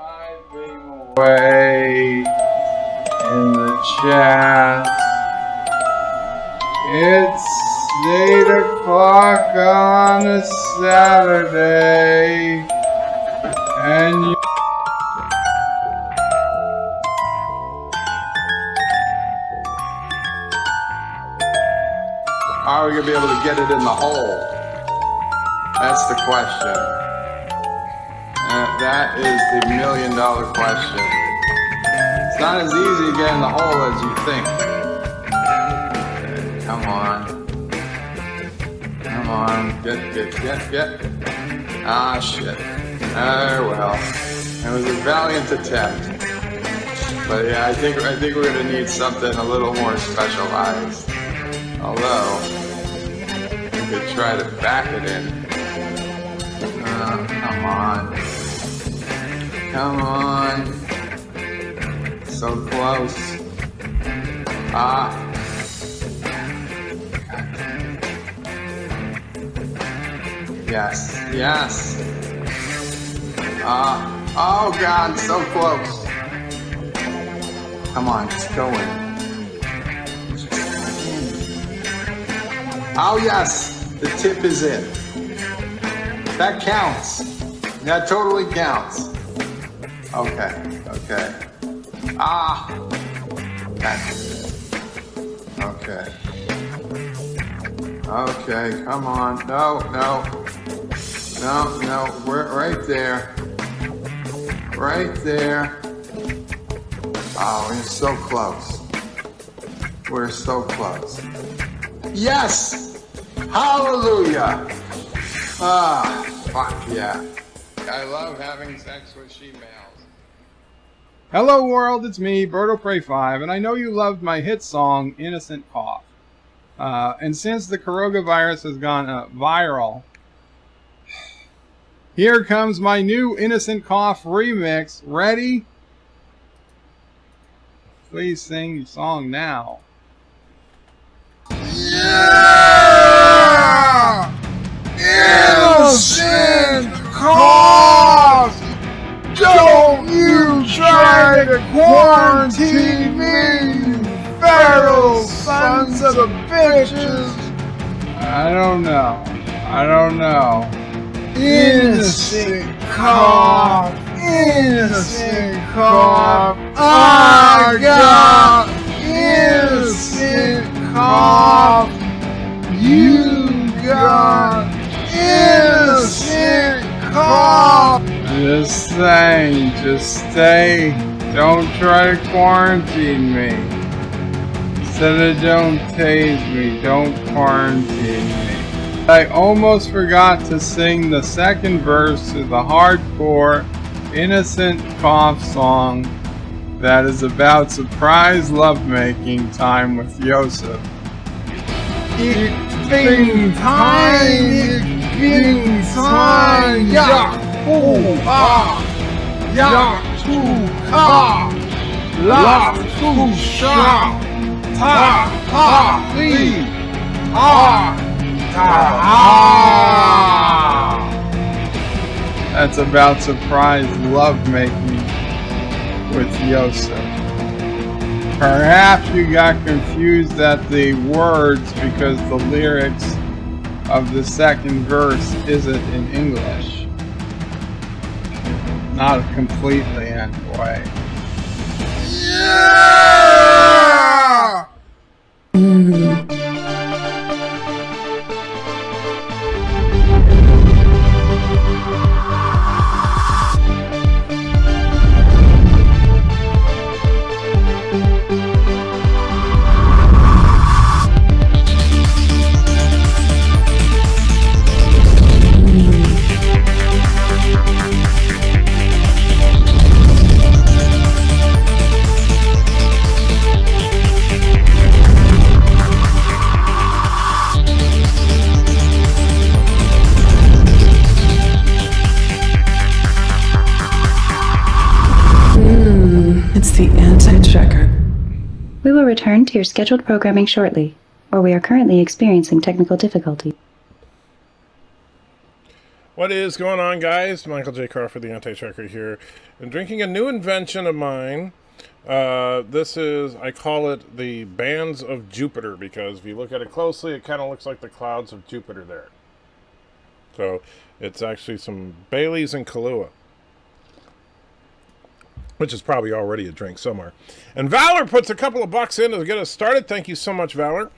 Hiding away in the chat. It's 8 o'clock on a Saturday, and you how are we going to be able to get it in the hole? That's the question. That is the million-dollar question. It's not as easy to get in the hole as you think. Come on. Come on. Get. Ah, shit. Oh, well. It was a valiant attempt. But yeah, I think we're going to need something a little more specialized. Although, we could try to back it in. Come on. Come on. So close. Ah. Yes. Oh God, so close. Come on, just go in. Oh yes, the tip is in. That counts. That totally counts. Okay. Ah. That's it. Okay, come on. No. We're right there. Right there. Oh, we're so close. We're so close. Yes! Hallelujah! Ah, fuck yeah. I love having sex with she-males. Hello world, it's me, Birdo-Pray5, and I know you loved my hit song, Innocent Cough. And since the coronavirus has gone viral, here comes my new Innocent Cough remix. Ready? Please sing your song now. Yeah! Innocent Cough! Don't you try to quarantine me, you feral sons of bitches! I don't know. Innocent Cough! Innocent Cough! I got innocent cough! You got innocent cough! Just saying, just stay. Don't try to quarantine me. Instead of don't tase me, don't quarantine me. I almost forgot to sing the second verse to the hardcore Innocent Cough song that is about surprise lovemaking time with Joseph. It's been time, ja, tu, ka, la, tu, sha, ta, li, ta. That's about surprise lovemaking with Joseph. Perhaps you got confused at the words because the lyrics of the second verse isn't in English. Not completely, anyway. Yeah! It's the anti-checker. We will return to your scheduled programming shortly, or we are currently experiencing technical difficulty. What is going on, guys? Michael J. Crawford, the Anti-Tracker here. I'm drinking a new invention of mine. This is, I call it the Bands of Jupiter, because if you look at it closely, it kind of looks like the clouds of Jupiter there. So, it's actually some Baileys and Kahlua, which is probably already a drink somewhere. And Valor puts a couple of bucks in to get us started. Thank you so much, Valor.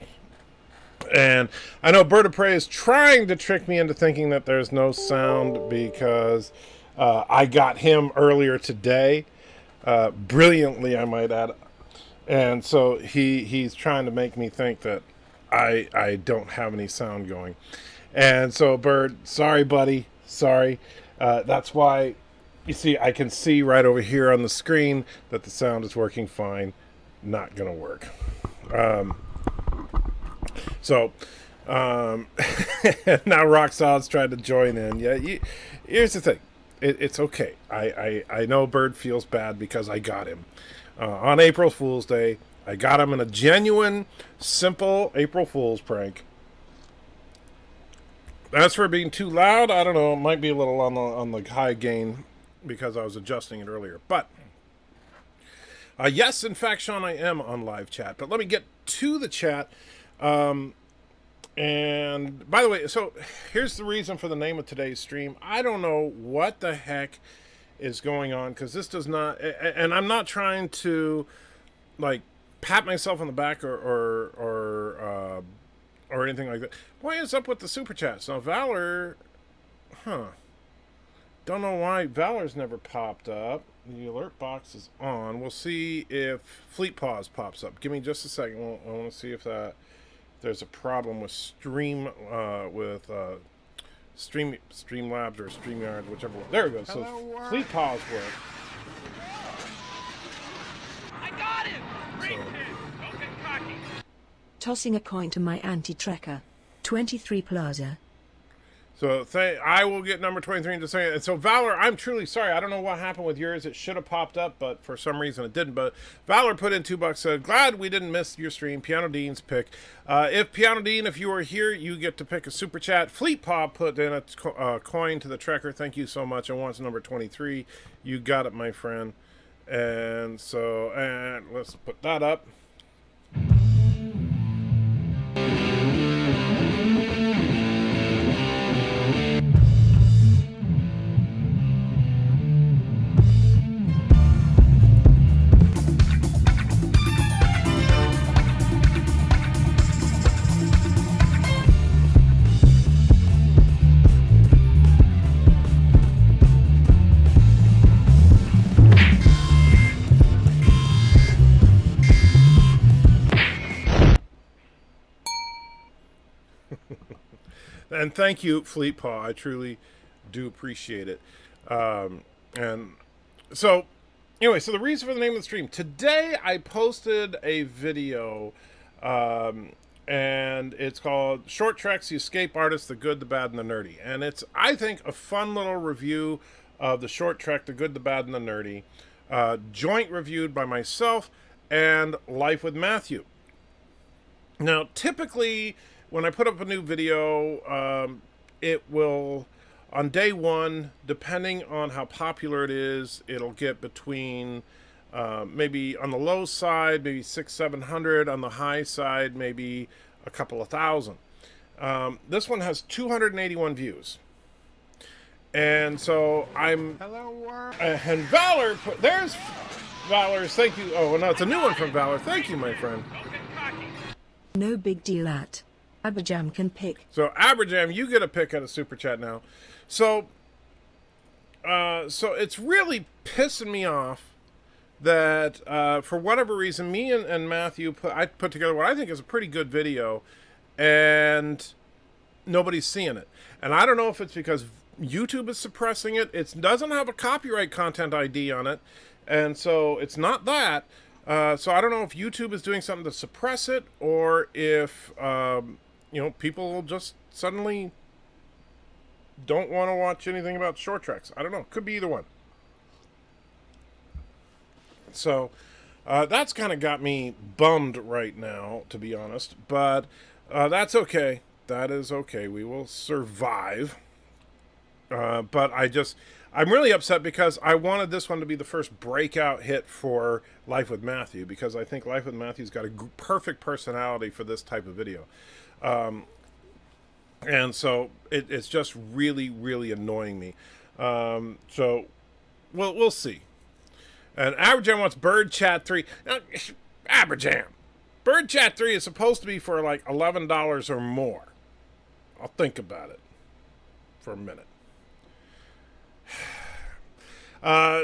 And I know Bird of Prey is trying to trick me into thinking that there's no sound because I got him earlier today. Brilliantly, I might add. And so he's trying to make me think that I don't have any sound going. And so, Bird, sorry, buddy. Sorry. That's why, you see, I can see right over here on the screen that the sound is working fine. Not going to work. So, now Rock Solid's trying to join in. Yeah, here's the thing. It's okay. I know Bird feels bad because I got him. On April Fool's Day, I got him in a genuine, simple April Fool's prank. As for being too loud, I don't know. It might be a little on the high gain because I was adjusting it earlier. But, yes, in fact, Sean, I am on live chat. But let me get to the chat. And by the way, so here's the reason for the name of today's stream. I don't know what the heck is going on, because this does not, and I'm not trying to like pat myself on the back or anything like that. What is up with the super chats? Now Valor, don't know why Valor's never popped up. The alert box is on. We'll see if Fleet Pause pops up. Give me just a second. I want to see if there's a problem with Streamlabs or StreamYard, whichever one. There we go. So Fleet Pause works. I got him! Great hit! Don't get cocky. Tossing a coin to my anti-tracker. 23 Plaza. So I will get number 23 in just a second. And so Valor, I'm truly sorry. I don't know what happened with yours. It should have popped up, but for some reason it didn't. But Valor put in $2, said, glad we didn't miss your stream. Pianodean's pick. If Pianodean, if you are here, you get to pick a super chat. Fleet Paw put in a coin to the tracker. Thank you so much. And wants number 23. You got it, my friend. And so, and let's put that up. And thank you, Fleet Paw. I truly do appreciate it. And so, anyway, so the reason for the name of the stream. Today, I posted a video, and it's called Short Treks, The Escape Artist, The Good, The Bad, and The Nerdy. And it's, I think, a fun little review of the Short Trek, The Good, The Bad, and The Nerdy. Joint reviewed by myself and Life with Matthew. Now, typically, when I put up a new video, it will, on day one, depending on how popular it is, it'll get between, maybe on the low side, maybe 600-700, on the high side, maybe a couple of thousand. This one has 281 views. And so I'm, and Valor, there's Valor's, thank you. Oh, no, it's a new one from Valor. Thank you, my friend. No big deal at. Aberjam can pick. So Aberjam, you get a pick at a super chat now. So it's really pissing me off that for whatever reason, me and Matthew I put together what I think is a pretty good video, and nobody's seeing it. And I don't know if it's because YouTube is suppressing it. It doesn't have a copyright content ID on it, and so it's not that. So I don't know if YouTube is doing something to suppress it, or if people will just suddenly don't want to watch anything about short treks. I don't know. Could be either one. So that's kind of got me bummed right now, to be honest. But that's okay. That is okay. We will survive. But I'm really upset because I wanted this one to be the first breakout hit for Life with Matthew, because I think Life with Matthew's got a perfect personality for this type of video. And so it's just really, really annoying me. So we'll see. And Aberjam wants Bird Chat 3. Now, Aberjam, Bird Chat 3 is supposed to be for like $11 or more. I'll think about it for a minute.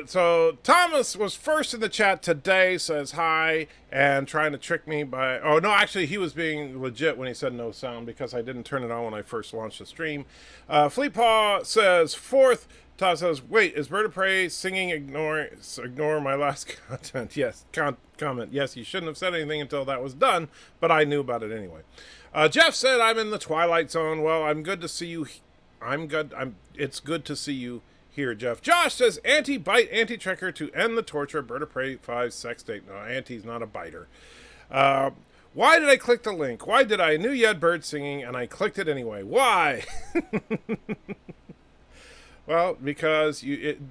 So Thomas was first in the chat today, says hi, and trying to trick me by, oh no, actually he was being legit when he said no sound, because I didn't turn it on when I first launched the stream. Fleetpaw says fourth. Todd says, wait, is Bird of Prey singing ignore my last content? Yes, comment. Yes, you shouldn't have said anything until that was done, but I knew about it anyway. Jeff said, I'm in the Twilight Zone. Well, I'm good to see you. It's good to see you here, Jeff. Josh says, anti-bite, anti-tracker to end the torture. Bird of Prey 5 sex tape. No, anti's not a biter. Why did I click the link? Why did I? Knew you had birds singing, and I clicked it anyway. Why? Well, because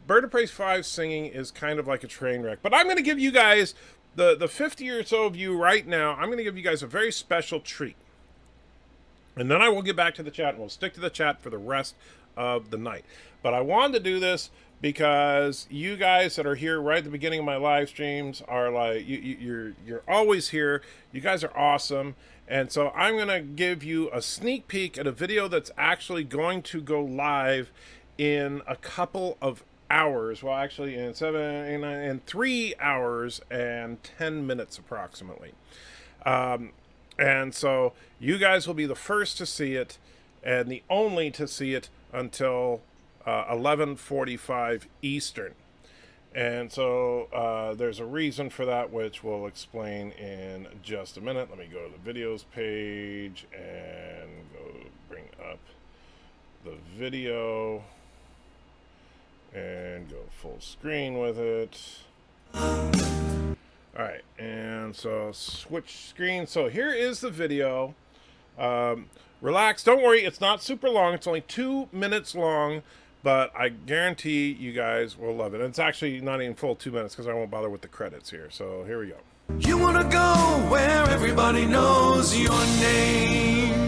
Bird of Prey 5 singing is kind of like a train wreck. But I'm going to give you guys, the 50 or so of you right now, I'm going to give you guys a very special treat. And then I will get back to the chat, and we'll stick to the chat for the rest of the night. But I wanted to do this because you guys that are here right at the beginning of my live streams are like, you're always here. You guys are awesome. And so I'm going to give you a sneak peek at a video that's actually going to go live in a couple of hours. Well, actually in 3 hours and 10 minutes approximately. And so you guys will be the first to see it and the only to see it until 11:45 Eastern. And so there's a reason for that, which we'll explain in just a minute. Let me go to the videos page and go bring up the video and go full screen with it. Alright, and so switch screen. So here is the video. Relax, don't worry, it's not super long. It's only 2 minutes long, but I guarantee you guys will love it. And it's actually not even full 2 minutes because I won't bother with the credits here. So here we go. You wanna go where everybody knows your name.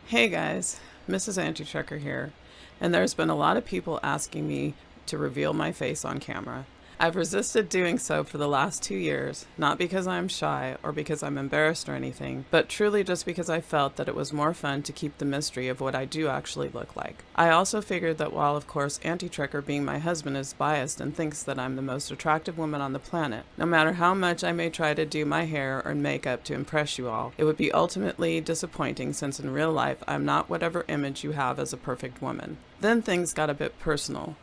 Hey guys, Mrs. Anti-Checker here, and there's been a lot of people asking me to reveal my face on camera. I've resisted doing so for the last 2 years, not because I'm shy or because I'm embarrassed or anything, but truly just because I felt that it was more fun to keep the mystery of what I do actually look like. I also figured that while of course Anti-Trekker being my husband is biased and thinks that I'm the most attractive woman on the planet, no matter how much I may try to do my hair or makeup to impress you all, it would be ultimately disappointing since in real life I'm not whatever image you have as a perfect woman. Then things got a bit personal.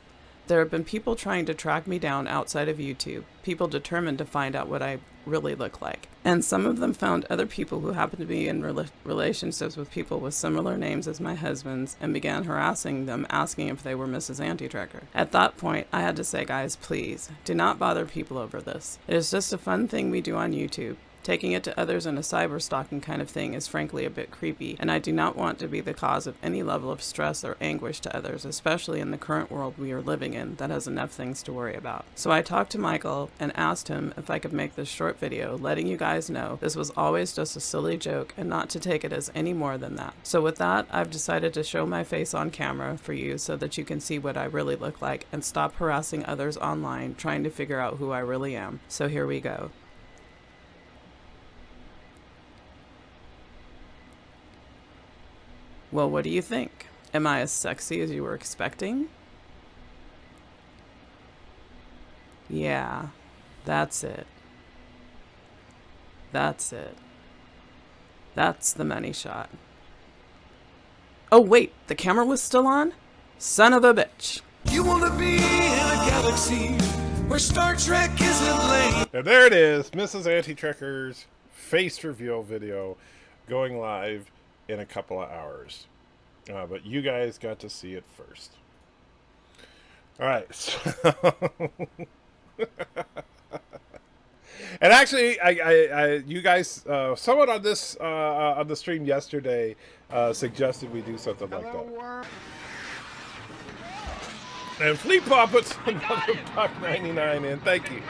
There have been people trying to track me down outside of YouTube, people determined to find out what I really look like. And some of them found other people who happened to be in relationships with people with similar names as my husband's and began harassing them, asking if they were Mrs. Anti-Trekker. At that point, I had to say, guys, please, do not bother people over this. It is just a fun thing we do on YouTube. Taking it to others in a cyber-stalking kind of thing is frankly a bit creepy, and I do not want to be the cause of any level of stress or anguish to others, especially in the current world we are living in that has enough things to worry about. So I talked to Michael and asked him if I could make this short video letting you guys know this was always just a silly joke and not to take it as any more than that. So with that, I've decided to show my face on camera for you so that you can see what I really look like and stop harassing others online trying to figure out who I really am. So here we go. Well, what do you think? Am I as sexy as you were expecting? Yeah, that's it. That's it. That's the money shot. Oh wait, the camera was still on? Son of a bitch. You wanna be in a galaxy where Star Trek isn't lame. And there it is, Mrs. Anti-Trekker's face reveal video going live in a couple of hours. But you guys got to see it first. Alright, so And actually, you guys, someone on this on the stream yesterday suggested we do something like that. And Fleet Paw puts another $1.99 in. Thank you.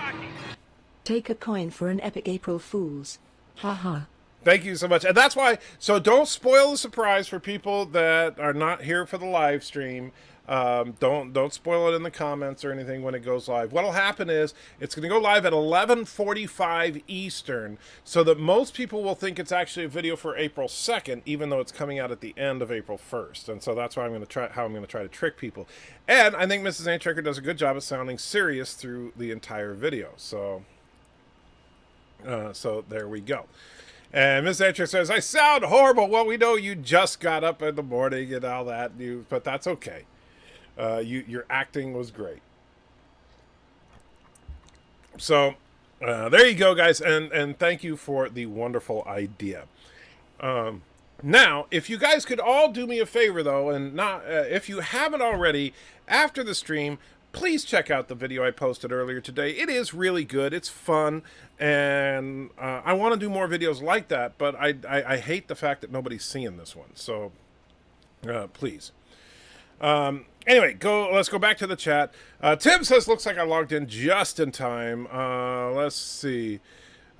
Take a coin for an epic April Fool's. Haha. Thank you so much. And that's why, so don't spoil the surprise for people that are not here for the live stream. Don't spoil it in the comments or anything when it goes live. What'll happen is it's going to go live at 11:45 Eastern, so that most people will think it's actually a video for April 2nd, even though it's coming out at the end of April 1st. And so that's why I'm going to try to trick people. And I think Mrs. Antrecker does a good job of sounding serious through the entire video. So there we go. And Miss Antrecker says, I sound horrible. Well, we know you just got up in the morning and all that, but that's okay. Your acting was great. So there you go, guys, and thank you for the wonderful idea. Now, if you guys could all do me a favor, though, and not if you haven't already, after the stream, please check out the video I posted earlier today. It is really good. It's fun, and I want to do more videos like that, but I hate the fact that nobody's seeing this one. So please. Anyway, let's go back to the chat. Tim says, looks like I logged in just in time. Let's see.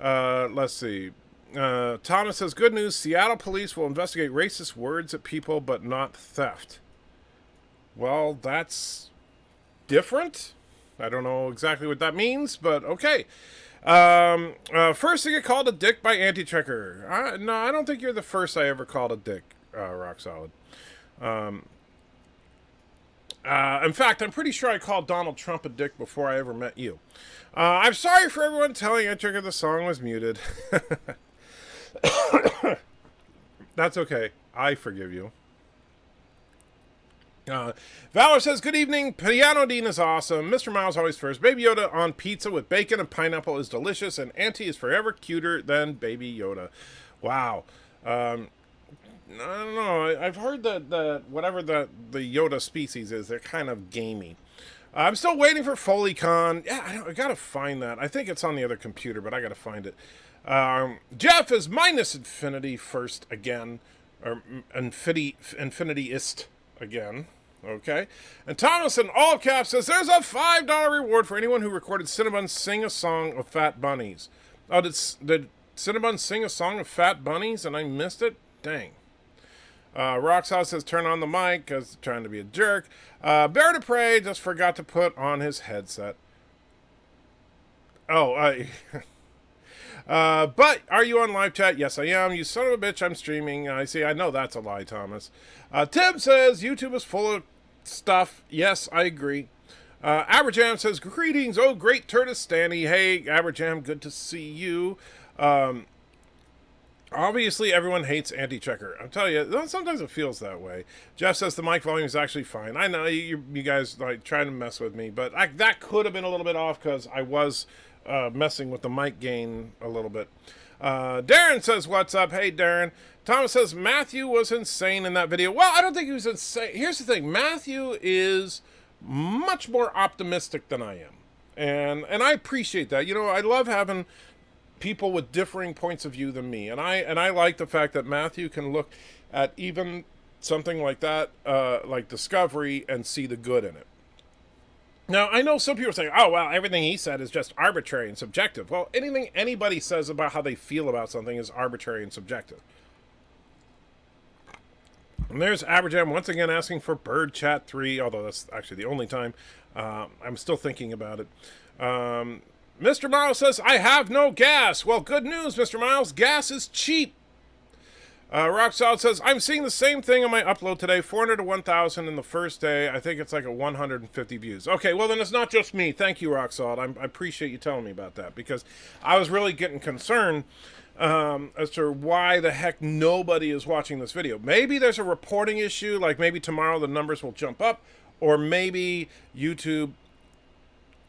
Thomas says, good news. Seattle police will investigate racist words at people, but not theft. Well, that's different. I don't know exactly what that means, but okay. First to get called a dick by Anti-Checker. No, I don't think you're the first I ever called a dick, Rock Solid. In fact, I'm pretty sure I called Donald Trump a dick before I ever met you. I'm sorry for everyone telling Anti-Checker the song was muted. That's okay. I forgive you. Valor says, good evening. Pianodean is awesome. Mr. Miles always first. Baby Yoda on pizza with bacon and pineapple is delicious, and Auntie is forever cuter than Baby Yoda. Wow. I don't know. I've heard that whatever the Yoda species is, they're kind of gamey. I'm still waiting for FoleyCon. Yeah, I gotta find that. I think it's on the other computer, but I gotta find it. Jeff is minus infinity first again, or infinityist again. Okay. And Thomas in all caps says, there's a $5 reward for anyone who recorded Cinnabon sing a song of Fat Bunnies. Oh, did Cinnabon sing a song of Fat Bunnies and I missed it? Dang. Roxhouse says, turn on the mic because trying to be a jerk. Bear to Prey just forgot to put on his headset. Oh, but are you on live chat? Yes, I am. You son of a bitch, I'm streaming. I see. I know that's a lie, Thomas. Tim says, YouTube is full of stuff. Yes, I agree. Aberjam says, greetings. Oh, great Turtis Stanny. Hey, Aberjam, good to see you. Obviously, everyone hates Anti-Checker. I'm telling you, sometimes it feels that way. Jeff says the mic volume is actually fine. I know you guys like trying to mess with me, but that could have been a little bit off because I was messing with the mic gain a little bit. Darren says, what's up? Hey, Darren. Thomas says, Matthew was insane in that video. Well, I don't think he was insane. Here's the thing. Matthew is much more optimistic than I am. And I appreciate that. You know, I love having people with differing points of view than me. And I like the fact that Matthew can look at even something like that, like Discovery, and see the good in it. Now, I know some people say, oh, well, everything he said is just arbitrary and subjective. Well, anything anybody says about how they feel about something is arbitrary and subjective. And there's Aberjam once again asking for Bird Chat 3, although that's actually the only time. I'm still thinking about it. Mr. Miles says, I have no gas. Well, good news, Mr. Miles. Gas is cheap. Rock Solid says, I'm seeing the same thing on my upload today. 400 to 1,000 in the first day. I think it's like a 150 views. Okay, well, then it's not just me. Thank you, Rock Solid. I appreciate you telling me about that because I was really getting concerned as to why the heck nobody is watching this video. Maybe there's a reporting issue. Like maybe tomorrow the numbers will jump up. Or maybe YouTube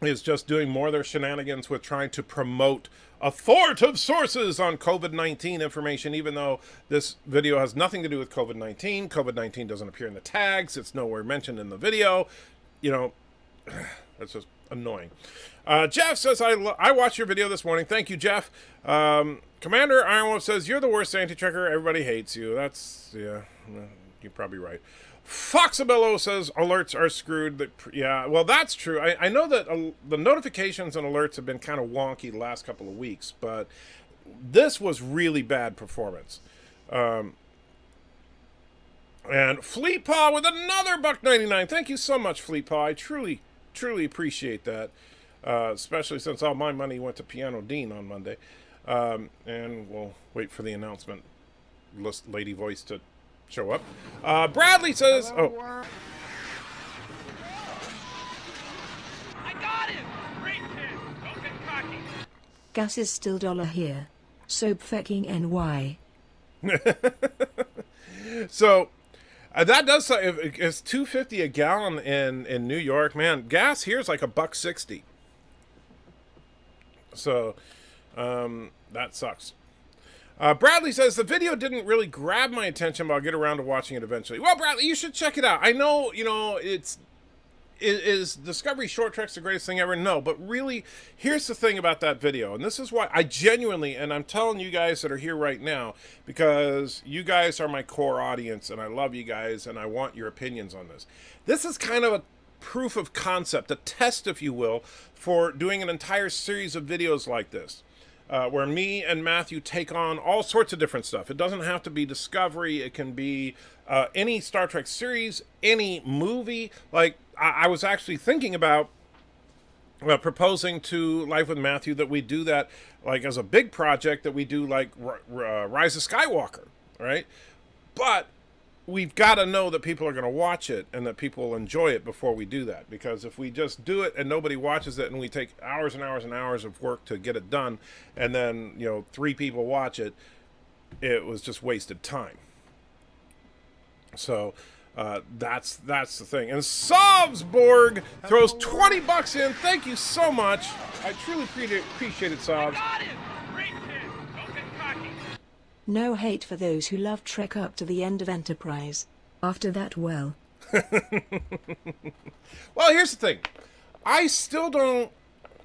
is just doing more of their shenanigans with trying to promote authoritative sources on COVID-19 information, even though this video has nothing to do with COVID-19. COVID-19 doesn't appear in the tags. It's nowhere mentioned in the video. You know, that's just, annoying. Jeff says, I watched your video this morning. Thank you, Jeff. Commander Ironwolf says, you're the worst anti-checker. Everybody hates you. That's, yeah, you're probably right. Foxabello says, alerts are screwed. Yeah, well, that's true. I know that the notifications and alerts have been kind of wonky the last couple of weeks, but this was really bad performance. And Fleetpaw with another $1.99. Thank you so much, Fleetpaw. I truly appreciate that. Especially since all my money went to Pianodean on Monday. And we'll wait for the announcement lady voice to show up. Bradley says, I got him! Great hit! Don't get cocky. Gas is still dollar here. Soap fucking NY. So that does, if it's $2.50 a gallon in New York, man, gas here is like $1.60. So that sucks. Bradley says the video didn't really grab my attention, but I'll get around to watching it eventually. Well, Bradley, you should check it out. I know, is Discovery Short Treks the greatest thing ever? No, but really, here's the thing about that video, and this is why I genuinely, and I'm telling you guys that are here right now, because you guys are my core audience, and I love you guys, and I want your opinions on this. This is kind of a proof of concept, a test, if you will, for doing an entire series of videos like this. Where me and Matthew take on all sorts of different stuff. It doesn't have to be Discovery. It can be any Star Trek series, any movie. Like, I was actually thinking about proposing to Life with Matthew that we do that, like, as a big project, that we do, like, Rise of Skywalker, right? But we've got to know that people are going to watch it and that people will enjoy it before we do that. Because if we just do it and nobody watches it and we take hours and hours and hours of work to get it done, and then, 3 people watch it, it was just wasted time. So that's the thing. And Sovsborg throws $20 in. Thank you so much. I truly appreciate it, Sovs. Got him! Great hit! Don't get cocky. No hate for those who love Trek up to the end of Enterprise. After that, well. Well, here's the thing. I still don't,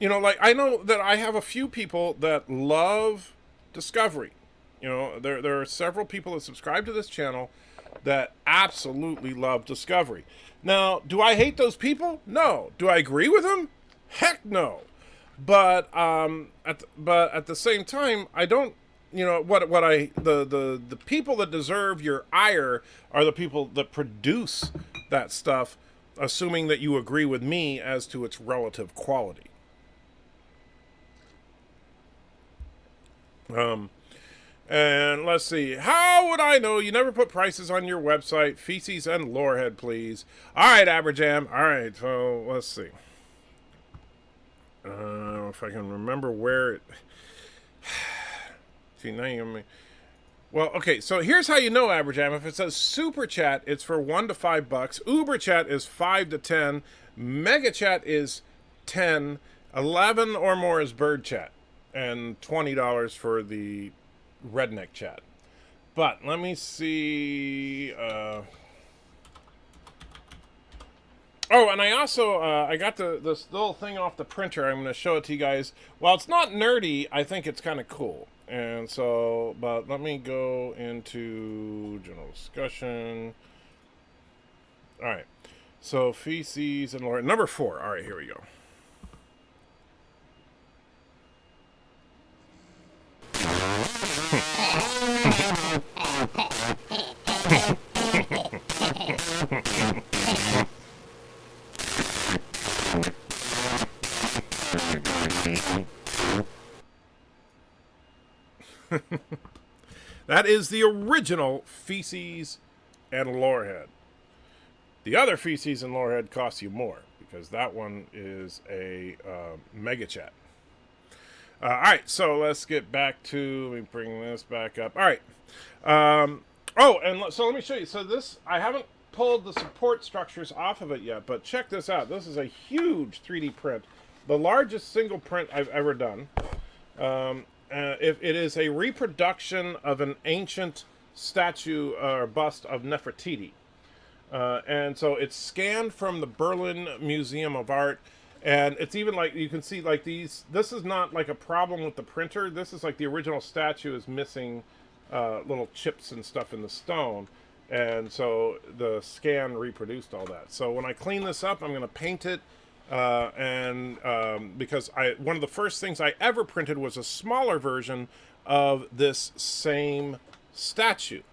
I know that I have a few people that love Discovery. There are several people that subscribe to this channel that absolutely love Discovery. Now, do I hate those people? No. Do I agree with them? Heck no. But at the same time, I don't. The people that deserve your ire are the people that produce that stuff, assuming that you agree with me as to its relative quality. And let's see. How would I know? You never put prices on your website. Feces and Lorehead, please. All right, Aberjam. All right, so let's see. If I can remember where it... See, now you... Well, okay, so here's how you know, Aberjam. If it says Super Chat, it's for $1 to $5. Uber Chat is $5 to $10. Mega Chat is $10. 11 or more is Bird Chat. And $20 for the Redneck Chat. But let me see... Oh, and I also, I got this little thing off the printer. I'm going to show it to you guys. While it's not nerdy, I think it's kind of cool. And so, but let me go into general discussion. All right. So, feces and Lord. Number 4. All right, here we go. That is the original Feces and Lorehead. The other Feces and Lorehead costs you more because that one is a Mega Chat. All right, so let's get back to, let me bring this back up. All right. So let me show you. So this, I haven't pulled the support structures off of it yet, but check this out. This is a huge 3D print, the largest single print I've ever done. It is a reproduction of an ancient statue or bust of Nefertiti. And so it's scanned from the Berlin Museum of Art. And it's even like, you can see like these, this is not like a problem with the printer. This is like the original statue is missing little chips and stuff in the stone. And so the scan reproduced all that. So when I clean this up, I'm going to paint it. Because one of the first things I ever printed was a smaller version of this same statue,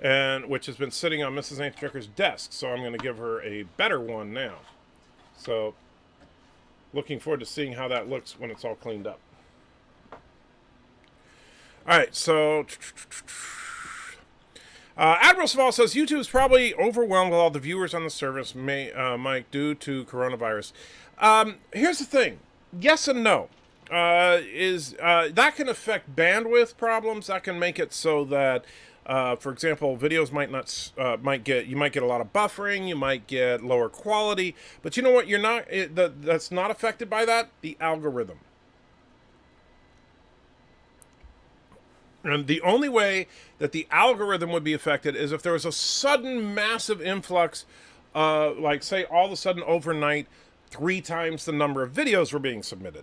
and which has been sitting on Mrs. Antichucker's desk. So I'm going to give her a better one now. So looking forward to seeing how that looks when it's all cleaned up. All right, so Admiral Saval says YouTube is probably overwhelmed with all the viewers on the service, Mike, due to coronavirus. Here's the thing: yes and no. That can affect bandwidth problems. That can make it so that, for example, videos you might get a lot of buffering. You might get lower quality. But you know what? That's not affected by that. The algorithm. And the only way that the algorithm would be affected is if there was a sudden massive influx, like say all of a sudden overnight, 3 times the number of videos were being submitted.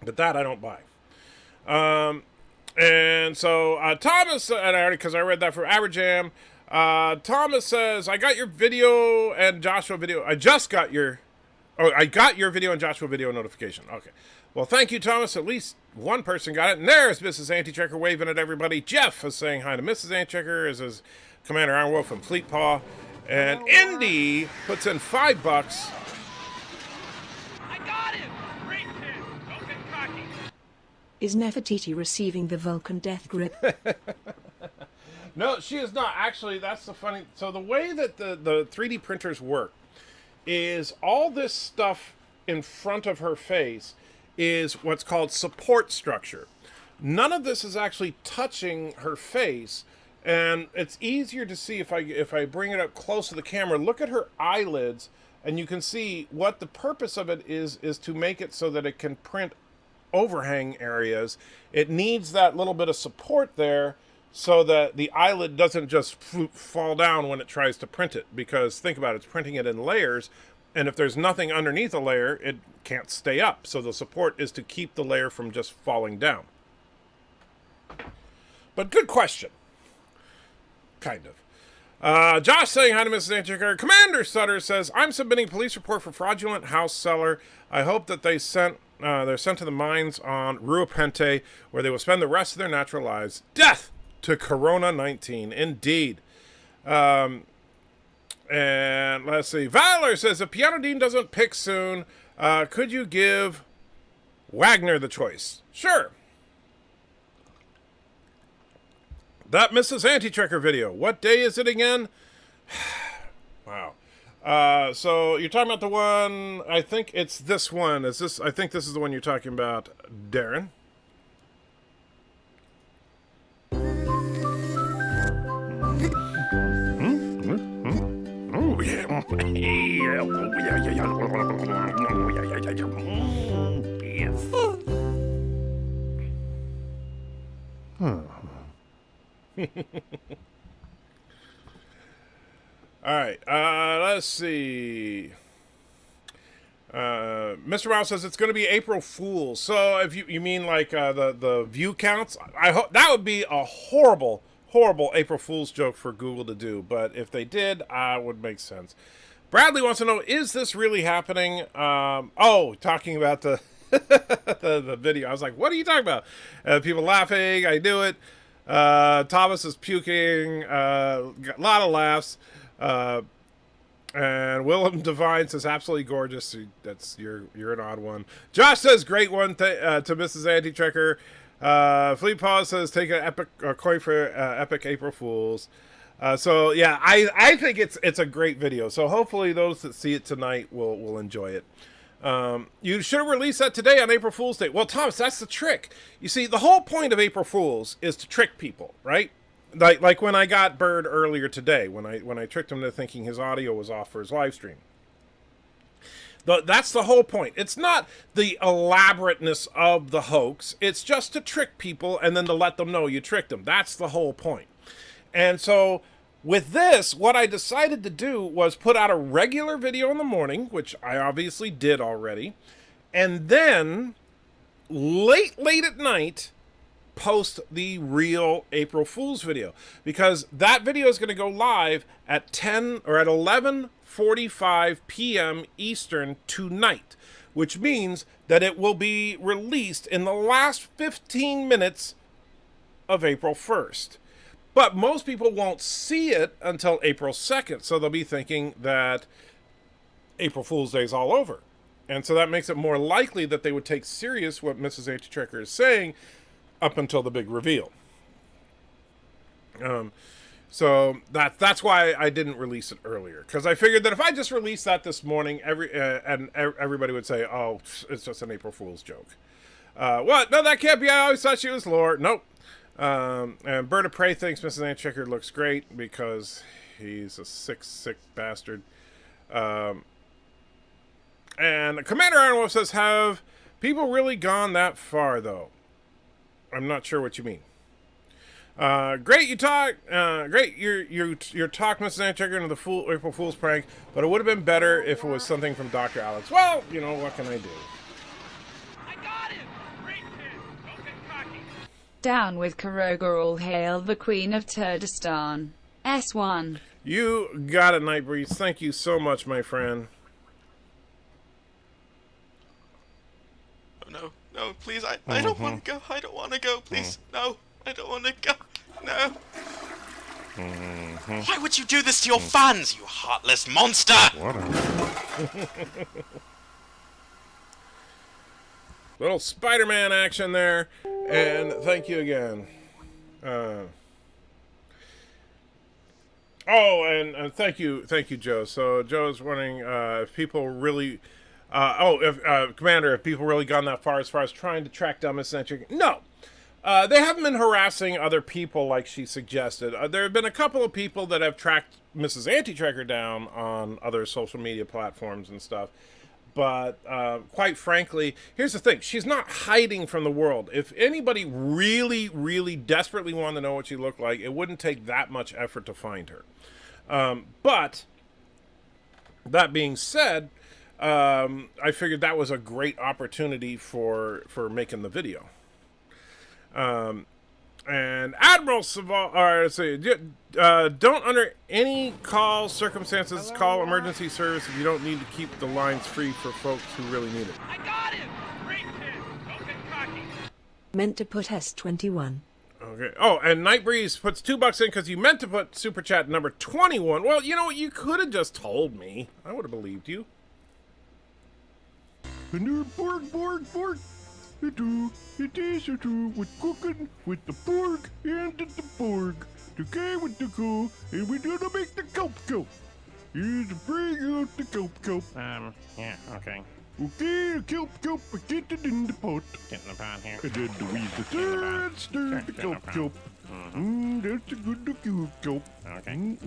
But that I don't buy. And so Thomas, because I read that from Aberjam, Thomas says, I got your video and Joshua video. I got your video and Joshua video notification. Okay. Well, thank you, Thomas. At least one person got it. And there's Mrs. Antichecker waving at everybody. Jeff is saying hi to Mrs. Antichecker, as is Commander Ironwolf and Fleet Paw. And Indy puts in $5. I got him! Great hit! Don't get cocky. Is Nefertiti receiving the Vulcan death grip? No, she is not. Actually, that's the funny... So the way that the 3D printers work is all this stuff in front of her face is what's called support structure. None of this is actually touching her face, and it's easier to see if I bring it up close to the camera. Look at her eyelids, and you can see what the purpose of it is to make it so that it can print overhang areas. It needs that little bit of support there so that the eyelid doesn't just fall down when it tries to print it, because think about it, it's printing it in layers. And if there's nothing underneath a layer, it can't stay up. So the support is to keep the layer from just falling down. But good question. Kind of. Josh saying hi to Mrs. Antichecker. Commander Sutter says, I'm submitting police report for fraudulent house seller. I hope that they're sent to the mines on Rua Pente, where they will spend the rest of their natural lives. Death to Corona-19. Indeed. And let's see. Valor says, if Pianodean doesn't pick soon, could you give Wagner the choice? Sure. That Mrs. Antichecker video. What day is it again? Wow. So you're talking about the one, I think it's this one. I think this is the one you're talking about, Darren. Oh, yeah. Yes. All right, let's see. Mr. Mouse says it's going to be April Fool's. So if you mean like the view counts, I hope that would be a horrible April Fool's joke for Google to do. But if they did, it would make sense. Bradley wants to know, is this really happening? Talking about the the video. I was like, what are you talking about? People laughing. I knew it. Thomas is puking. A lot of laughs. And Willem Devine says, absolutely gorgeous. You're an odd one. Josh says, great one to Mrs. Antichecker. Fleet Paw says, take a coin for epic April Fools. So yeah, I think it's a great video. So hopefully those that see it tonight will enjoy it. You should have released that today on April Fool's Day. Well, Thomas, that's the trick. You see, the whole point of April Fools is to trick people, right? Like when I got Bird earlier today, when I tricked him into thinking his audio was off for his live stream. That's the whole point. It's not the elaborateness of the hoax. It's just to trick people and then to let them know you tricked them. That's the whole point. And so With this, what I decided to do was put out a regular video in the morning, which I obviously did already, and then late at night, post the real April Fool's video, because that video is going to go live at 11:45 p.m. Eastern tonight, which means that it will be released in the last 15 minutes of April 1st. But most people won't see it until April 2nd, so they'll be thinking that April Fool's Day is all over. And so that makes it more likely that they would take serious what Mrs. Anti-Checker is saying up until the big reveal. So that's why I didn't release it earlier, because I figured that if I just released that this morning, everybody would say, "Oh, it's just an April Fool's joke." What? No, that can't be. I always thought she was Lore. Nope. And Bird of Prey thinks Mrs. Anti-Checker looks great because he's a sick bastard. And Commander Iron Wolf says, "Have people really gone that far, though?" I'm not sure what you mean. Great, you talk. Great, you talked Mrs. Anti-Checker into the April Fool's prank, but it would have been better if it was something from Dr. Alex. Well, you know, what can I do? I got him! Great hit! Don't get cocky. Down with Karoga, all hail the Queen of Turdistan. S1. You got it, Nightbreeze. Thank you so much, my friend. Oh, no, please, I don't want to go. I don't want to go, please. No, I don't want to go. No. Why would you do this to your fans, you heartless monster? Little Spider-Man action there, and thank you again. And thank you, Joe. So Joe's wondering if people really, Commander, if people really gone that far as trying to track down Miss Anti-Checker. No, they haven't been harassing other people like she suggested. There have been a couple of people that have tracked Mrs. Anti-Checker down on other social media platforms and stuff. But quite frankly, here's the thing. She's not hiding from the world. If anybody really desperately wanted to know what she looked like, it wouldn't take that much effort to find her. But that being said, I figured that was a great opportunity for making the video. And Admiral Saval, don't under any circumstances call emergency service if you don't need to keep the lines free for folks who really need it. I got him! Great hit! Don't get cocky. Meant to put S21. Okay. Oh, and Nightbreeze puts $2 in because you meant to put Super Chat number 21. Well, you know what? You could have just told me. I would have believed you. Borg. It is with cooking with the pork and the pork. The guy with the go, and we're gonna make the cope. Here's to bring out the cope. Yeah, okay. Okay, the cope, get it in the pot. Get in the pot here. And then the weeds stir the cope. That's a good cope. Okay.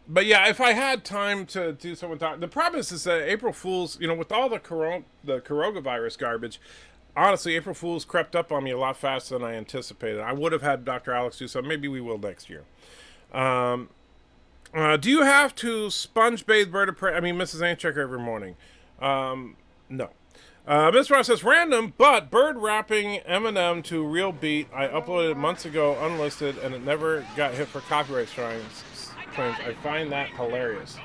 But yeah, if I had time to do someone talk, the problem is that April Fool's, you know, with all the coronavirus garbage, honestly, April Fool's crept up on me a lot faster than I anticipated. I would have had Dr. Alex do so. Maybe we will next year. Do you have to sponge bathe Mrs. Anti-Checker every morning? No. Miss Ross says, random, but bird rapping Eminem to real beat. I uploaded it months ago, unlisted, and it never got hit for copyright claims. I find that hilarious.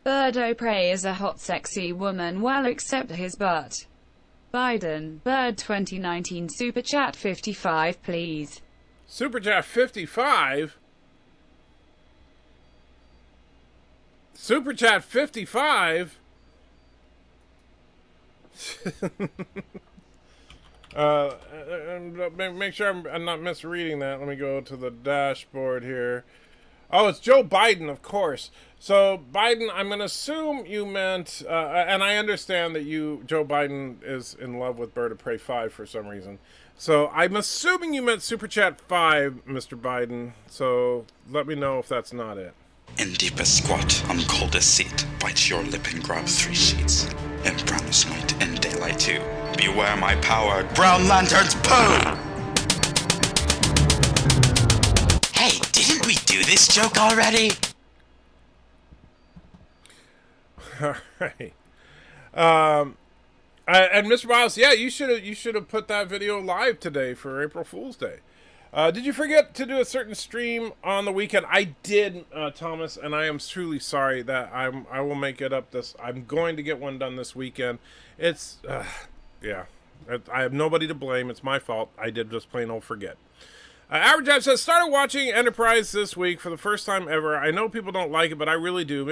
Birdo Prey is a hot, sexy woman, well, except his butt. Biden, Bird 2019 Super Chat 55, please. Super Chat 55? Super Chat 55? Make sure I'm not misreading that. Let me go to the dashboard here. Oh, it's Joe Biden, of course. So, Biden, I'm going to assume you meant, and I understand that Joe Biden is in love with Bird of Prey 5 for some reason. So, I'm assuming you meant Super Chat 5, Mr. Biden. So, let me know if that's not it. In deepest squat, on coldest seat, bite your lip and grab 3 sheets. and promise not to end daylight too. Beware my power, Brown Lantern's poo! Hey, didn't we do this joke already? All right. And Mr. Miles, yeah, you should have put that video live today for April Fool's Day. Did you forget to do a certain stream on the weekend? I did, Thomas, and I am truly sorry that I will make it up I'm going to get one done this weekend. It's, yeah, I have nobody to blame. It's my fault. I did just plain old forget. Average Jab says, started watching Enterprise this week for the first time ever. I know people don't like it, but I really do.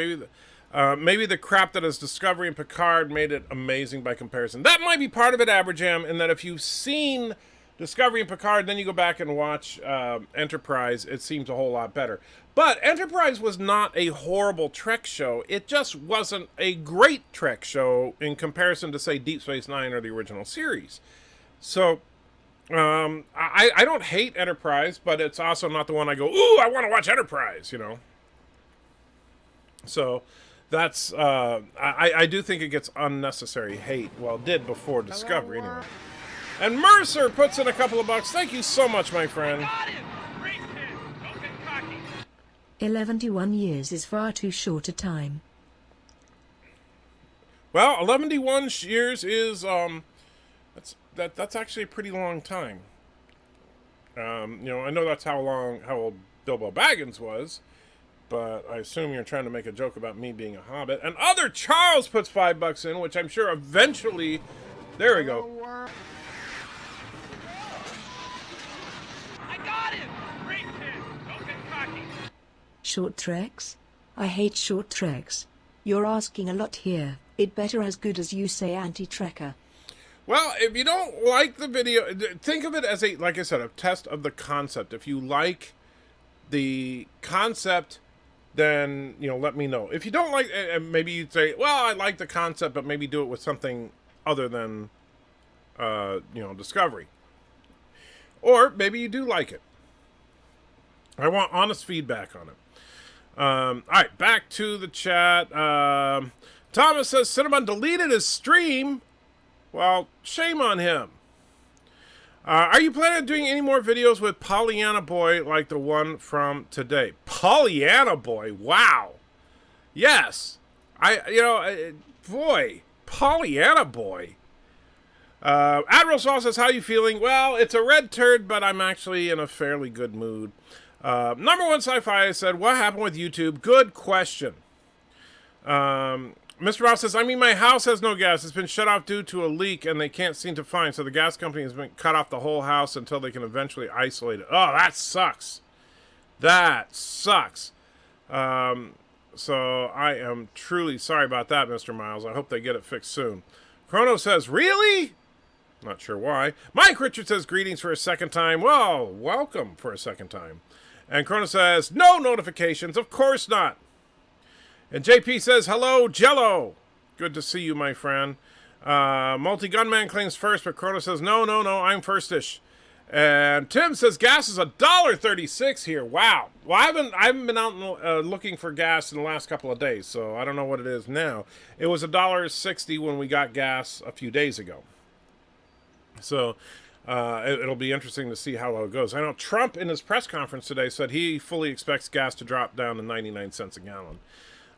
Maybe the crap that is Discovery and Picard made it amazing by comparison. That might be part of it, Aberjam, in that if you've seen Discovery and Picard, then you go back and watch Enterprise, it seems a whole lot better. But Enterprise was not a horrible Trek show. It just wasn't a great Trek show in comparison to, say, Deep Space Nine or the original series. So, I don't hate Enterprise, but it's also not the one I go, ooh, I want to watch Enterprise, you know. So... that's, I do think it gets unnecessary hate. Well, it did before Discovery, anyway. And Mercer puts in a couple of bucks. Thank you so much, my friend. 11 years is far too short a time. Well, 11 years is, that's actually a pretty long time. You know, I know that's how old Bilbo Baggins was. But I assume you're trying to make a joke about me being a hobbit. And Other Charles puts $5 in, which I'm sure eventually... There we go. I got him! Great kid! Don't get cocky! Short treks? I hate short treks. You're asking a lot here. It better as good as you say anti-trekker. Well, if you don't like the video... Think of it as a, like I said, a test of the concept. If you like the concept... then, you know, let me know. If you don't like, maybe you'd say, well, I like the concept, but maybe do it with something other than, you know, Discovery. Or maybe you do like it. I want honest feedback on it. All right, back to the chat. Thomas says, Cinnamon deleted his stream. Well, shame on him. Are you planning on doing any more videos with Pollyanna Boy like the one from today? Pollyanna Boy, wow. Yes. Boy, Pollyanna Boy. Admiral Saul says, how are you feeling? Well, it's a red turd, but I'm actually in a fairly good mood. Number one Sci-Fi said, what happened with YouTube? Good question. Mr. Ross says, I mean, my house has no gas. It's been shut off due to a leak, and they can't seem to find. So the gas company has been cut off the whole house until they can eventually isolate it. Oh, that sucks. That sucks. So I am truly sorry about that, Mr. Miles. I hope they get it fixed soon. Chrono says, really? Not sure why. Mike Richard says, greetings for a second time. Well, welcome for a second time. And Chrono says, no notifications. Of course not. And JP says, hello, Jello. Good to see you, my friend. Multi-Gunman claims first, but Chrono says, no, I'm firstish. And Tim says, gas is $1.36 here. Wow. Well, I haven't been out looking for gas in the last couple of days, so I don't know what it is now. It was $1.60 when we got gas a few days ago. So it'll be interesting to see how it goes. I know Trump, in his press conference today, said he fully expects gas to drop down to 99 cents a gallon.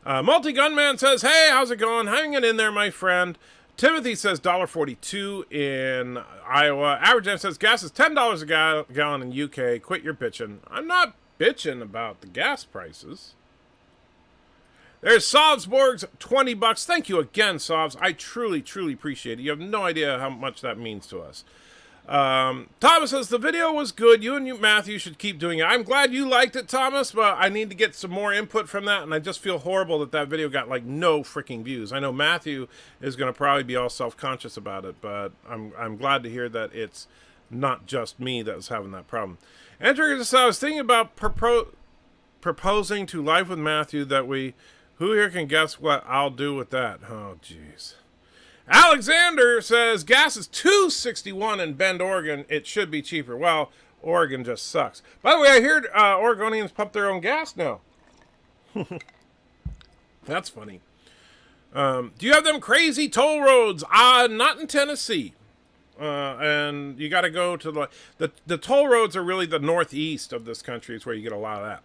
Multi-Gunman says, hey, how's it going? Hanging in there, my friend. Timothy says $1.42 in Iowa. Average Man says gas is $10 a gallon in UK. Quit your bitching. I'm not bitching about the gas prices. There's Sovsborg's $20. Thank you again, Sovs. I truly, truly appreciate it. You have no idea how much that means to us. Thomas says the video was good. You and Matthew should keep doing it. I'm glad you liked it, Thomas, but I need to get some more input from that, and I just feel horrible that video got like no freaking views. I know Matthew is going to probably be all self-conscious about it, but I'm glad to hear that it's not just me that was having that problem. Andrew says, I was thinking about proposing to Live with Matthew that who here can guess what I'll do with that? Oh, jeez. Alexander says gas is $2.61 in Bend, Oregon. It should be cheaper. Well, Oregon just sucks. By the way, I heard Oregonians pump their own gas now. That's funny. Do you have them crazy toll roads? Not in Tennessee. And you got to go to the toll roads are really the northeast of this country is where you get a lot of that.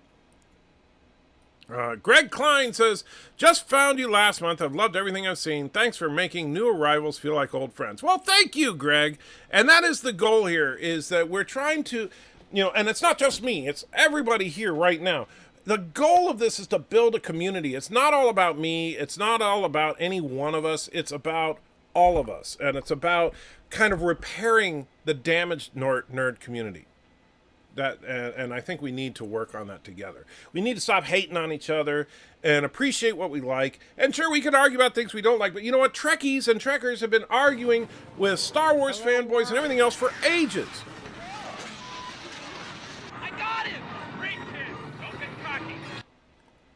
Greg Klein says, just found you last month. I've loved everything I've seen. Thanks for making new arrivals feel like old friends. Well, thank you, Greg. And that is the goal here, is that we're trying to, and it's not just me, it's everybody here right now. The goal of this is to build a community. It's not all about me. It's not all about any one of us. It's about all of us. And it's about kind of repairing the damaged nerd community. And I think we need to work on that together. We need to stop hating on each other and appreciate what we like. And sure, we can argue about things we don't like, but you know what? Trekkies and Trekkers have been arguing with Star Wars fanboys and everything else for ages. I got him! Great pin! Don't get cocky!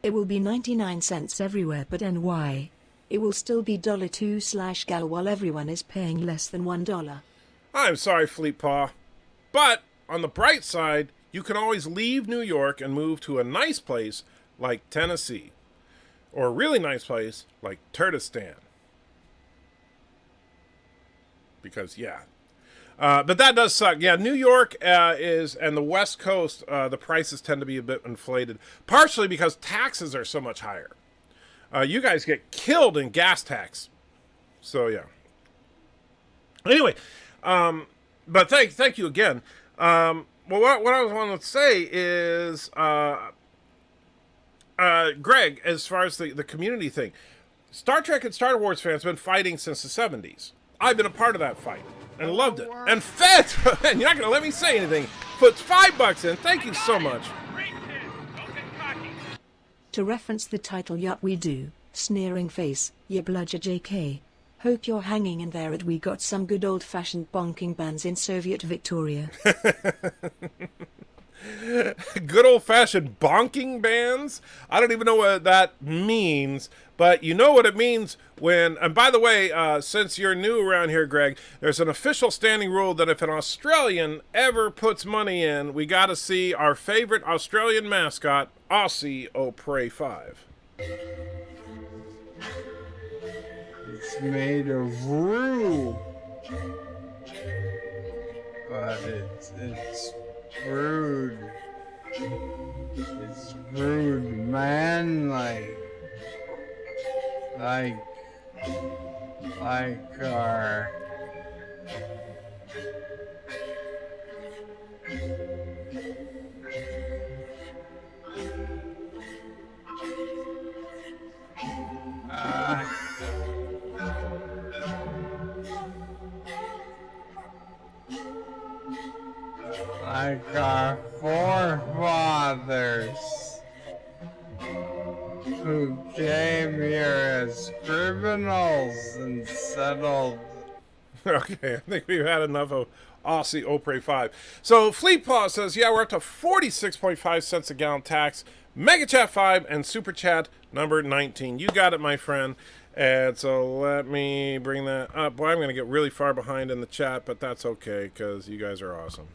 It will be 99 cents everywhere but NY. It will still be $2/gal while everyone is paying less than $1. I'm sorry, Fleetpaw. But on the bright side, you can always leave New York and move to a nice place like Tennessee. Or a really nice place like Turkestan. Because, yeah. But that does suck. Yeah, New York and the West Coast, the prices tend to be a bit inflated. Partially because taxes are so much higher. You guys get killed in gas tax. So, yeah. Anyway, but thank you again. Well, what I was wanting to say is, Greg, as far as the community thing, Star Trek and Star Wars fans have been fighting since the 70s. I've been a part of that fight and loved it. And Fed, man, you're not going to let me say anything, puts $5 in. Thank you so much. To reference the title Yup We Do, sneering face, ya bludger JK. Hope you're hanging in there and we got some good old-fashioned bonking bands in Soviet Victoria. Good old-fashioned bonking bands? I don't even know what that means, but you know what it means when... And by the way, since you're new around here, Greg, there's an official standing rule that if an Australian ever puts money in, we got to see our favorite Australian mascot, Aussie O'Prey 5. It's made of rue, but it's brewed. It's brewed manly, like our. Like our forefathers who came here as criminals and settled. Okay, I think we've had enough of Aussie O'Prey 5. So Fleetpaw says, yeah, we're up to 46.5 cents a gallon tax, Mega Chat 5, and Super Chat number 19. You got it, my friend. And so let me bring that up. Boy, I'm going to get really far behind in the chat, but that's okay, because you guys are awesome.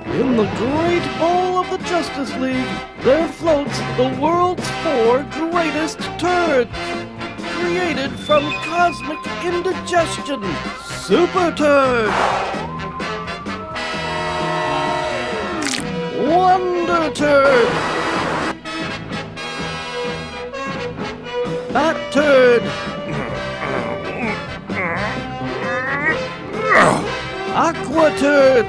In the Great Bowl of the Justice League, there floats the world's 4 greatest turds. Created from cosmic indigestion, Super Turd, Wonder Turd, Fat Turd, Aqua Turd,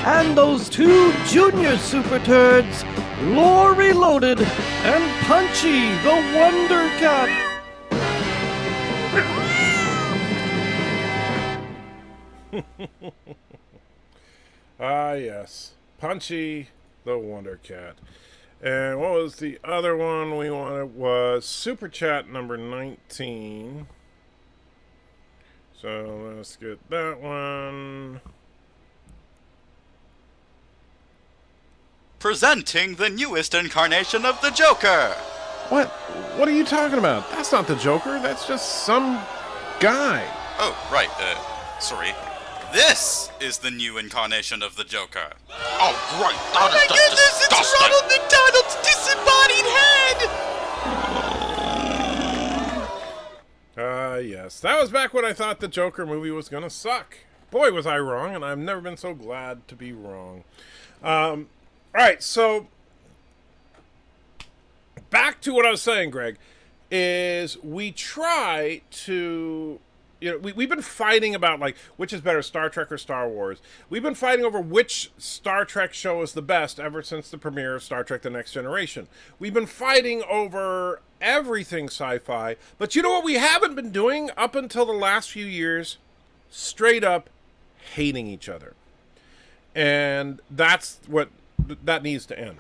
and those 2 junior Super Turds, Lore Reloaded and Punchy the Wonder Cat. Yes. Punchy the Wonder Cat. And what was the other one we wanted was Super Chat number 19. So let's get that one. Presenting the newest incarnation of the Joker. What? What are you talking about? That's not the Joker. That's just some guy. Oh, right. Sorry. This is the new incarnation of the Joker. Oh, great. That is disgusting. Ronald McDonald's disembodied head! Yes. That was back when I thought the Joker movie was gonna suck. Boy, was I wrong, and I've never been so glad to be wrong. Alright, so back to what I was saying, Greg, is we try to, you know, we've been fighting about, like, which is better, Star Trek or Star Wars. We've been fighting over which Star Trek show is the best ever since the premiere of Star Trek The Next Generation. We've been fighting over everything sci-fi, but you know what we haven't been doing up until the last few years? Straight up hating each other. And that's what, that needs to end.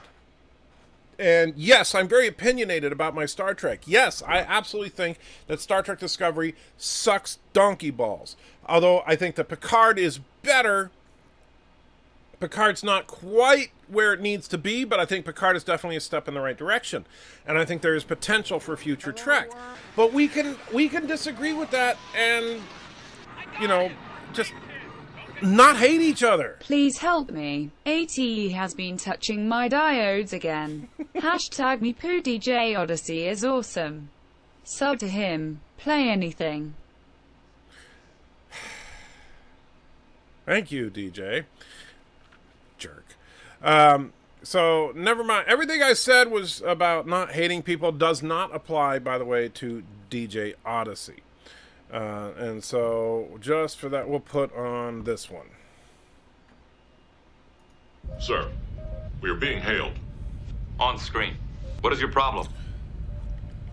And yes, I'm very opinionated about my Star Trek. Yes, I absolutely think that Star Trek Discovery sucks donkey balls. Although I think that Picard is better. Picard's not quite where it needs to be, but I think Picard is definitely a step in the right direction. And I think there is potential for future Trek. But we can disagree with that and, you know, just not hate each other. Please help me. ATE has been touching my diodes again. Hashtag me poo DJ Odyssey is awesome. Sub to him. Play anything. Thank you, DJ. Jerk. So, never mind. Everything I said was about not hating people does not apply, by the way, to DJ Odyssey. And so, just for that, we'll put on this one. Sir, we are being hailed. On screen. What is your problem?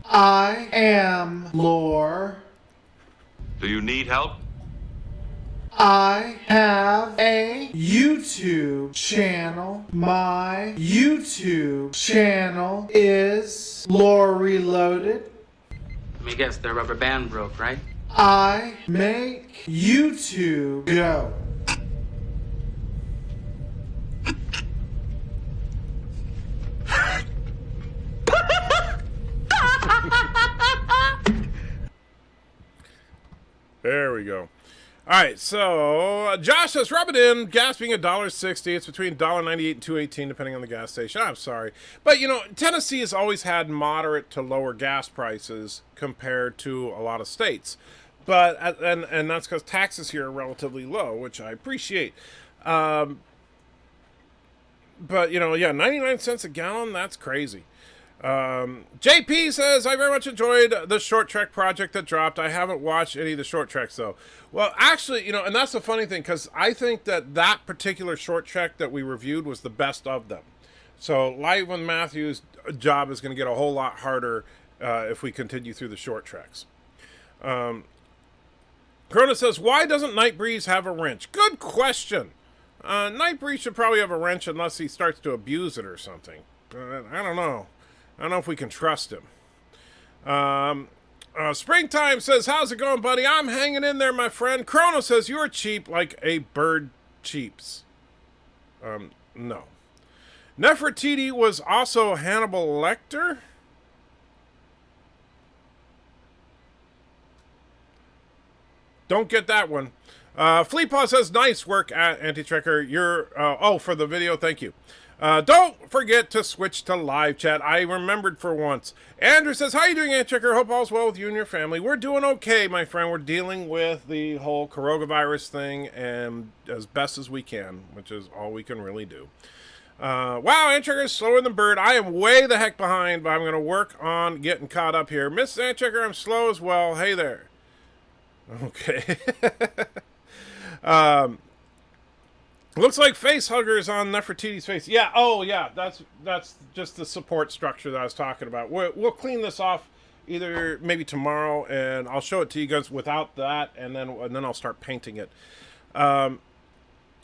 I am Lore. Do you need help? I have a YouTube channel. My YouTube channel is Lore Reloaded. Let me guess, the rubber band broke, right? I make YouTube go. There we go. Alright, so Josh says, rub it in, gas being $1.60. It's between $1.98 and $2.18 depending on the gas station. I'm sorry. But, you know, Tennessee has always had moderate to lower gas prices compared to a lot of states. But, and that's because taxes here are relatively low, which I appreciate. But, you know, yeah, 99 cents a gallon, that's crazy. JP says, I very much enjoyed the Short Trek project that dropped. I haven't watched any of the Short Treks, though. Well, actually, you know, and that's the funny thing, because I think that that particular Short Trek that we reviewed was the best of them. So, Lightman Matthews' job is going to get a whole lot harder if we continue through the Short Treks. Corona says, why doesn't Nightbreeze have a wrench? Good question. Nightbreeze should probably have a wrench unless he starts to abuse it or something. I don't know. I don't know if we can trust him. Springtime says, how's it going, buddy? I'm hanging in there, my friend. Chrono says, you're cheap like a bird cheeps. No. Nefertiti was also Hannibal Lecter? Don't get that one. Fleetpaw says, nice work at Anti-Trekker. You're, oh, for the video, thank you. Don't forget to switch to live chat. I remembered for once. Andrew says, how you doing, Anti-Trekker? Hope all's well with you and your family. We're doing okay, my friend. We're dealing with the whole coronavirus thing and as best as we can, which is all we can really do. Wow, Anti-Trekker is slower than Bird. I am way the heck behind, but I'm going to work on getting caught up here. Miss Anti-Trekker, I'm slow as well. Hey there. Okay. Looks like face huggers on Nefertiti's face. Yeah, oh yeah, that's just the support structure that I was talking about. We'll clean this off either maybe tomorrow, and I'll show it to you guys without that, and then I'll start painting it. And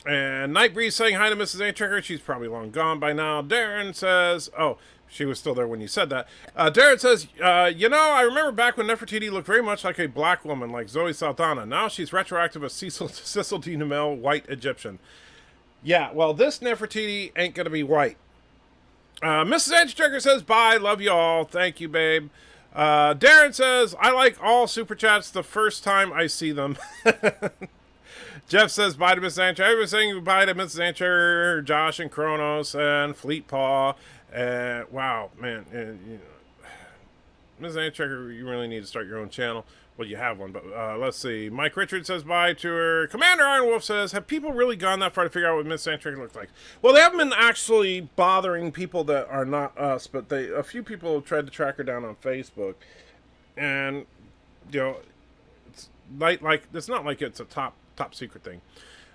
Nightbreeze saying hi to Mrs. Anti-Trekker. She's probably long gone by now. Darren says, oh, she was still there when you said that. Darren says, you know, I remember back when Nefertiti looked very much like a black woman, like Zoe Saldana. Now she's retroactive a Cecil de Nemel white Egyptian. Yeah, well, this Nefertiti ain't gonna be white. Mrs. Anti-Trekker says, bye, love you all. Thank you, babe. Darren says, I like all Super Chats the first time I see them. Jeff says bye to Miss Ancher. Everyone's saying bye to Miss Ancher, Josh and Kronos and Fleetpaw. Wow, man. Miss Ancher, you really need to start your own channel. Well, you have one, but let's see. Mike Richard says bye to her. Commander Iron Wolf says, have people really gone that far to figure out what Miss Ancher looks like? Well, they haven't been actually bothering people that are not us, but a few people have tried to track her down on Facebook. And, you know, it's it's not like it's a top secret thing.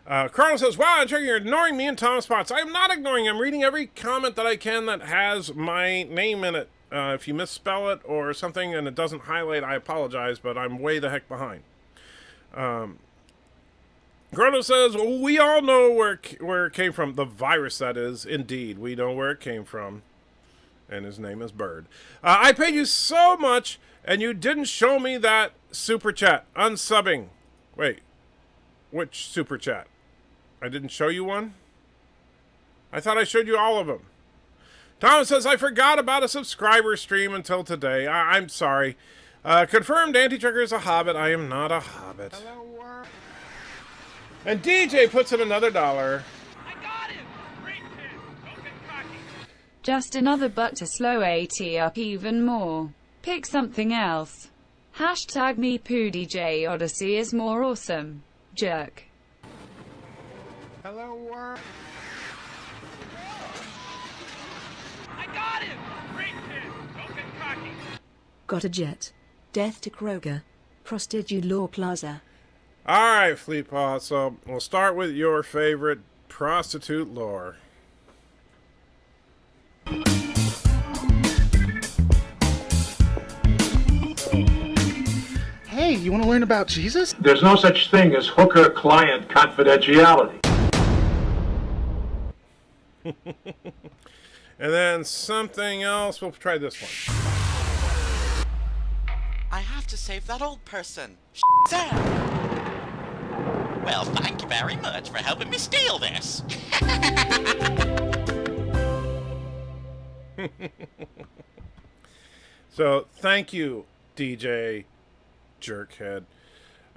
Colonel says, wow, I'm checking you're ignoring me and Thomas Potts. I am not ignoring. I'm reading every comment that I can that has my name in it. If you misspell it or something and it doesn't highlight, I apologize, but I'm way the heck behind. Colonel says, well, we all know where it came from. The virus, that is. Indeed, we know where it came from. And his name is Bird. I paid you so much, and you didn't show me that super chat. Unsubbing. Wait. Which super chat? I didn't show you one? I thought I showed you all of them. Thomas says, I forgot about a subscriber stream until today. I'm sorry. Confirmed Anti-Trucker is a hobbit. I am not a hobbit. And DJ puts in another $1. Just another butt to slow AT up even more. Pick something else. Hashtag me poo DJ Odyssey is more awesome. Jerk. Hello, world. I got him! Great hit! Don't get cocky. Got a jet. Death to Kroger. Prostitute Law Plaza. All right, Fleetpaw. So we'll start with your favorite prostitute lore. Hey, you want to learn about Jesus? There's no such thing as hooker-client confidentiality. And then something else. We'll try this one. I have to save that old person. Sam! Well, thank you very much for helping me steal this. So, thank you, DJ Jerkhead.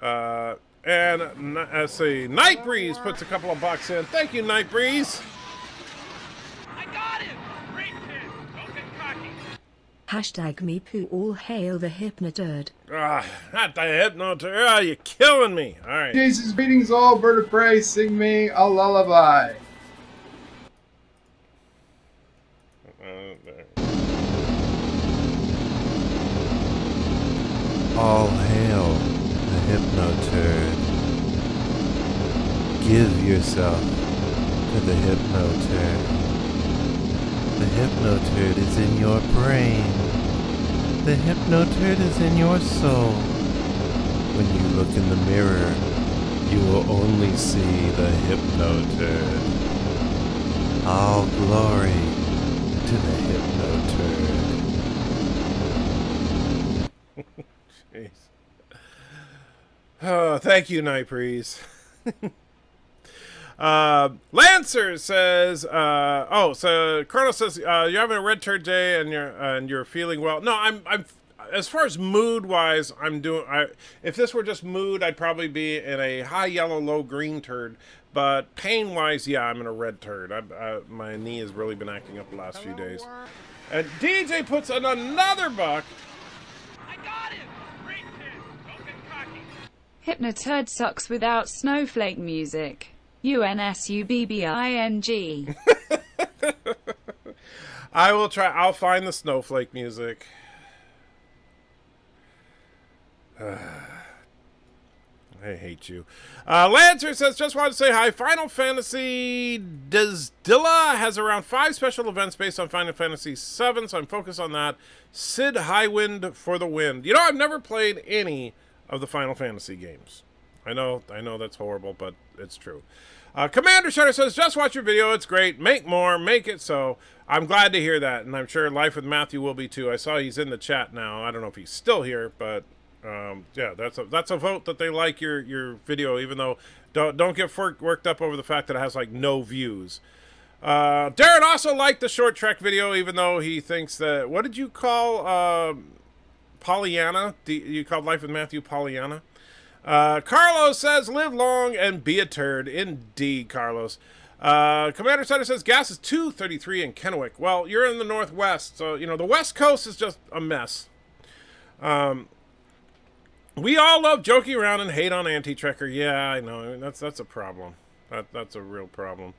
And let's see, Night Breeze puts a couple of bucks in. Thank you, Night Breeze. I got him! Great hit! Don't get cocky. Hashtag me poo. All hail the Hypnoturd. Not the Hypnoturd. You're killing me. All right. Jesus, greetings all, bird of prey, sing me a lullaby. There. All hail the Hypnoturd. Give yourself to the Hypnoturd. The Hypnoturd is in your brain. The Hypnoturd is in your soul. When you look in the mirror, you will only see the Hypnoturd. All glory to the Hypnoturd. Jeez. Oh, thank you, Night Breeze. Lancer says, so Colonel says, you're having a red turd day and you're feeling well. No, I'm as far as mood wise, if this were just mood, I'd probably be in a high yellow, low green turd. But pain wise, yeah, I'm in a red turd. My knee has really been acting up the last few days. And DJ puts in another $1. I got him! Great hit! Don't get cocky. Hypnoturd sucks without snowflake music. UNSUBBING. I will try. I'll find the snowflake music. I hate you. Lancer says, just wanted to say hi. Final Fantasy Distilla has around 5 special events based on Final Fantasy VII, so I'm focused on that. Sid Highwind for the win. You know, I've never played any of the Final Fantasy games. I know that's horrible, but it's true. Commander Shutter says, just watch your video. It's great. Make more. Make it so. I'm glad to hear that, and I'm sure Life with Matthew will be too. I saw he's in the chat now. I don't know if he's still here, but yeah, that's a vote that they like your video, even though don't get worked up over the fact that it has like no views. Darren also liked the short Trek video, even though he thinks that, what did you call Pollyanna? You called Life with Matthew Pollyanna? Carlos says, live long and be a turd. Indeed, Carlos. Commander Sutter says, gas is $2.33 in Kennewick. Well, you're in the Northwest, so, you know, the West Coast is just a mess. We all love joking around and hate on Anti-Trekker. Yeah, I know. That's a problem. That's a real problem.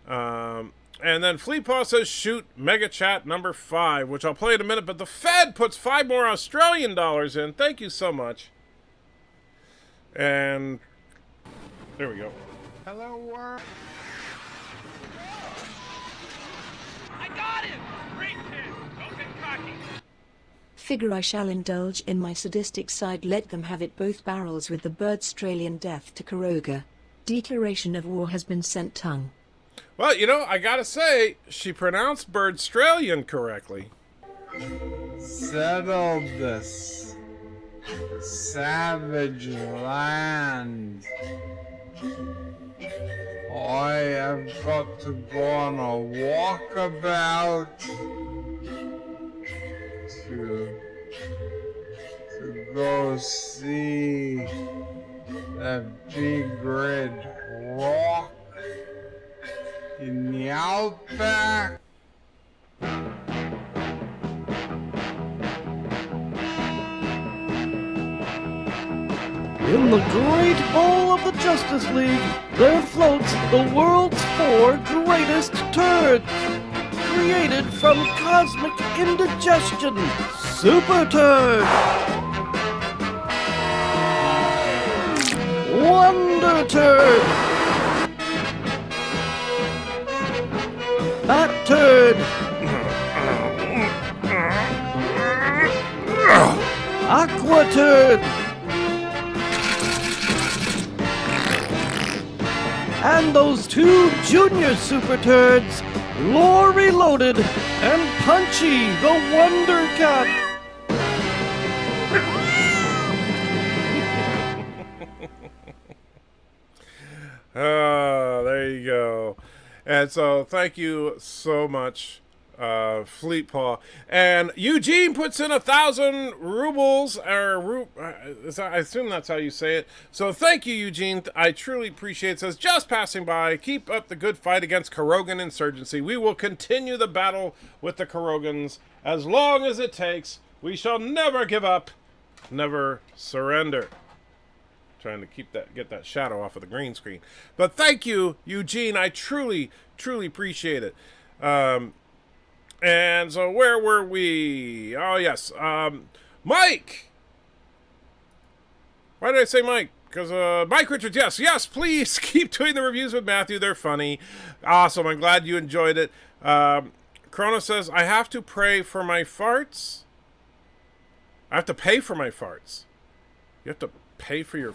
And then Fleetpaw says, shoot Mega Chat number 5, which I'll play in a minute, but the Fed puts 5 more Australian dollars in. Thank you so much. And there we go. Hello, world. I got him! Great kid! Don't get cocky! Figure I shall indulge in my sadistic side. Let them have it both barrels with the Birdstralian death to Karoga. Declaration of war has been sent tongue. Well, you know, I gotta say, she pronounced Birdstralian correctly. Settled this savage land. I have got to go on a walkabout to go see that big red rock in the outback. In the great bowl of the Justice League, there floats the world's 4 greatest turds. Created from cosmic indigestion, Super Turd, Wonder Turd, Bat Turd, Aqua Turd, and those 2 junior Super Turds, Lore Reloaded and Punchy the Wonder Cat. There you go. And so thank you so much, Fleetpaw. And Eugene puts in 1,000 rubles, or I assume that's how you say it. So thank you, Eugene. I truly appreciate it. It says, just passing by. Keep up the good fight against Karogan insurgency. We will continue the battle with the Karogans as long as it takes. We shall never give up, never surrender. Trying to get that shadow off of the green screen. But thank you, Eugene. I truly appreciate it. And so where were we? Oh, yes. Mike! Why did I say Mike? Because Mike Richards, yes, please keep doing the reviews with Matthew. They're funny. Awesome. I'm glad you enjoyed it. Chrono says, I have to pray for my farts. I have to pay for my farts. You have to pay for your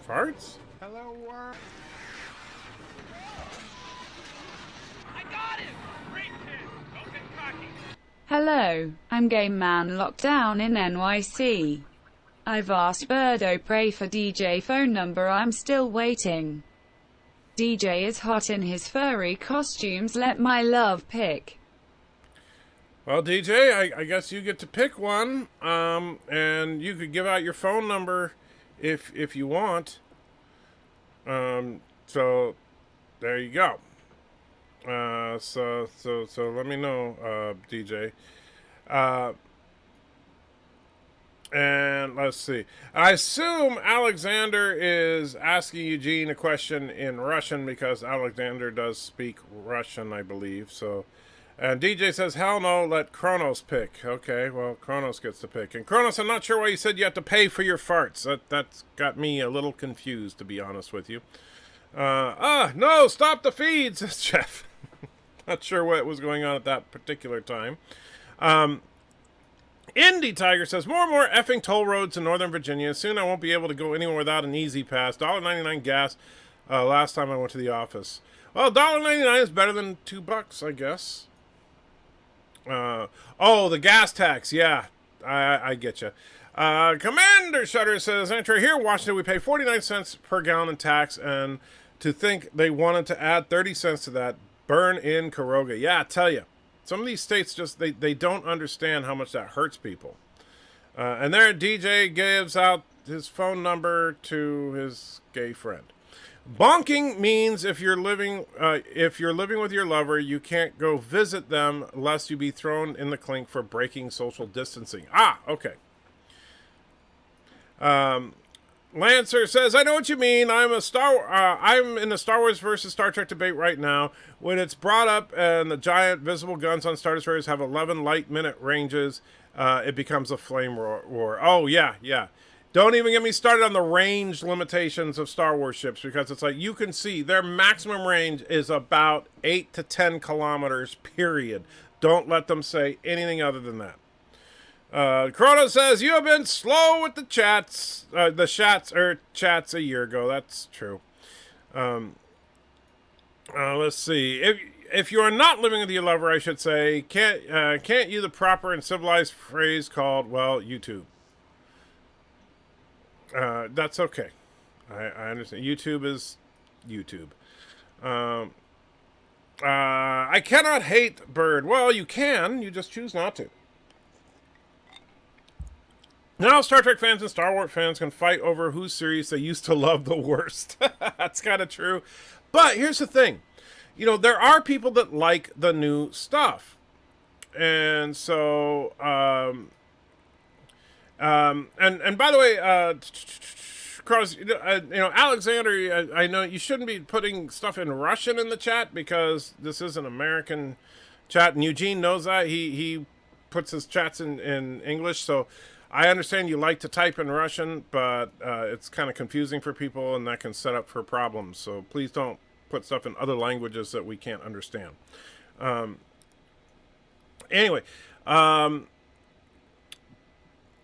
farts? Hello, world. I got him! Great kid! Don't get cocky! Hello, I'm Game Man locked down in NYC. I've asked Birdo pray for DJ phone number. I'm still waiting. DJ is hot in his furry costumes. Let my love pick. Well, DJ, I guess you get to pick one. And you could give out your phone number if you want. So there you go. So let me know, DJ. And let's see. I assume Alexander is asking Eugene a question in Russian because Alexander does speak Russian, I believe. So, and DJ says, hell no, let Kronos pick. Okay, well, Kronos gets to pick. And Kronos, I'm not sure why you said you have to pay for your farts. That's got me a little confused, to be honest with you. No, stop the feed, says Jeff. Not sure what was going on at that particular time. Indy Tiger says, more and more effing toll roads in Northern Virginia. Soon I won't be able to go anywhere without an easy pass. $1.99 gas last time I went to the office. Well, $1.99 is better than $2, I guess. Oh, the gas tax. Yeah, I get you. Commander Shutter says, enter here in Washington, we pay 49 cents per gallon in tax, and to think they wanted to add 30 cents to that, burn in Karoga. Yeah, I tell you. Some of these states just, they don't understand how much that hurts people. And there DJ gives out his phone number to his gay friend. Bonking means if you're living with your lover, you can't go visit them lest you be thrown in the clink for breaking social distancing. Ah, okay. Lancer says, I know what you mean. I'm in a Star Wars versus Star Trek debate right now. When it's brought up and the giant visible guns on Star Destroyers have 11 light minute ranges, it becomes a flame war. Oh, yeah. Don't even get me started on the range limitations of Star Wars ships, because it's like you can see their maximum range is about 8 to 10 kilometers, period. Don't let them say anything other than that. Chrono says, you have been slow with the chats. Chats a year ago. That's true. Let's see. If you are not living with your lover, I should say, can't use the proper and civilized phrase called, well, YouTube. That's okay. I understand. YouTube is YouTube. I cannot hate Bird. Well, you can. You just choose not to. Now Star Trek fans and Star Wars fans can fight over whose series they used to love the worst. That's kind of true. But here's the thing. You know, there are people that like the new stuff. And so, and by the way, Alexander, I know you shouldn't be putting stuff in Russian in the chat because this is an American chat, and Eugene knows that. He puts his chats in English, so I understand you like to type in Russian, but it's kind of confusing for people, and that can set up for problems. So please don't put stuff in other languages that we can't understand. Anyway,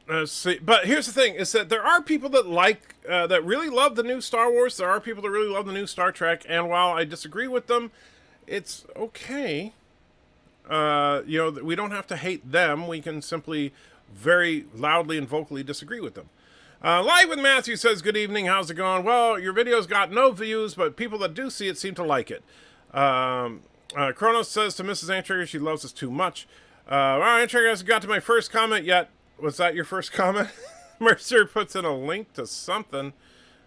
let's see. But here's the thing: is that there are people that that really love the new Star Wars. There are people that really love the new Star Trek, and while I disagree with them, it's okay. We don't have to hate them. We can simply very loudly and vocally disagree with them. Live with Matthew says, good evening, how's it going? Well, your video's got no views, but people that do see it seem to like it. Kronos says to Mrs. Antrigger she loves us too much. Well, Antrigger hasn't got to my first comment yet. Was that your first comment? Mercer puts in a link to something.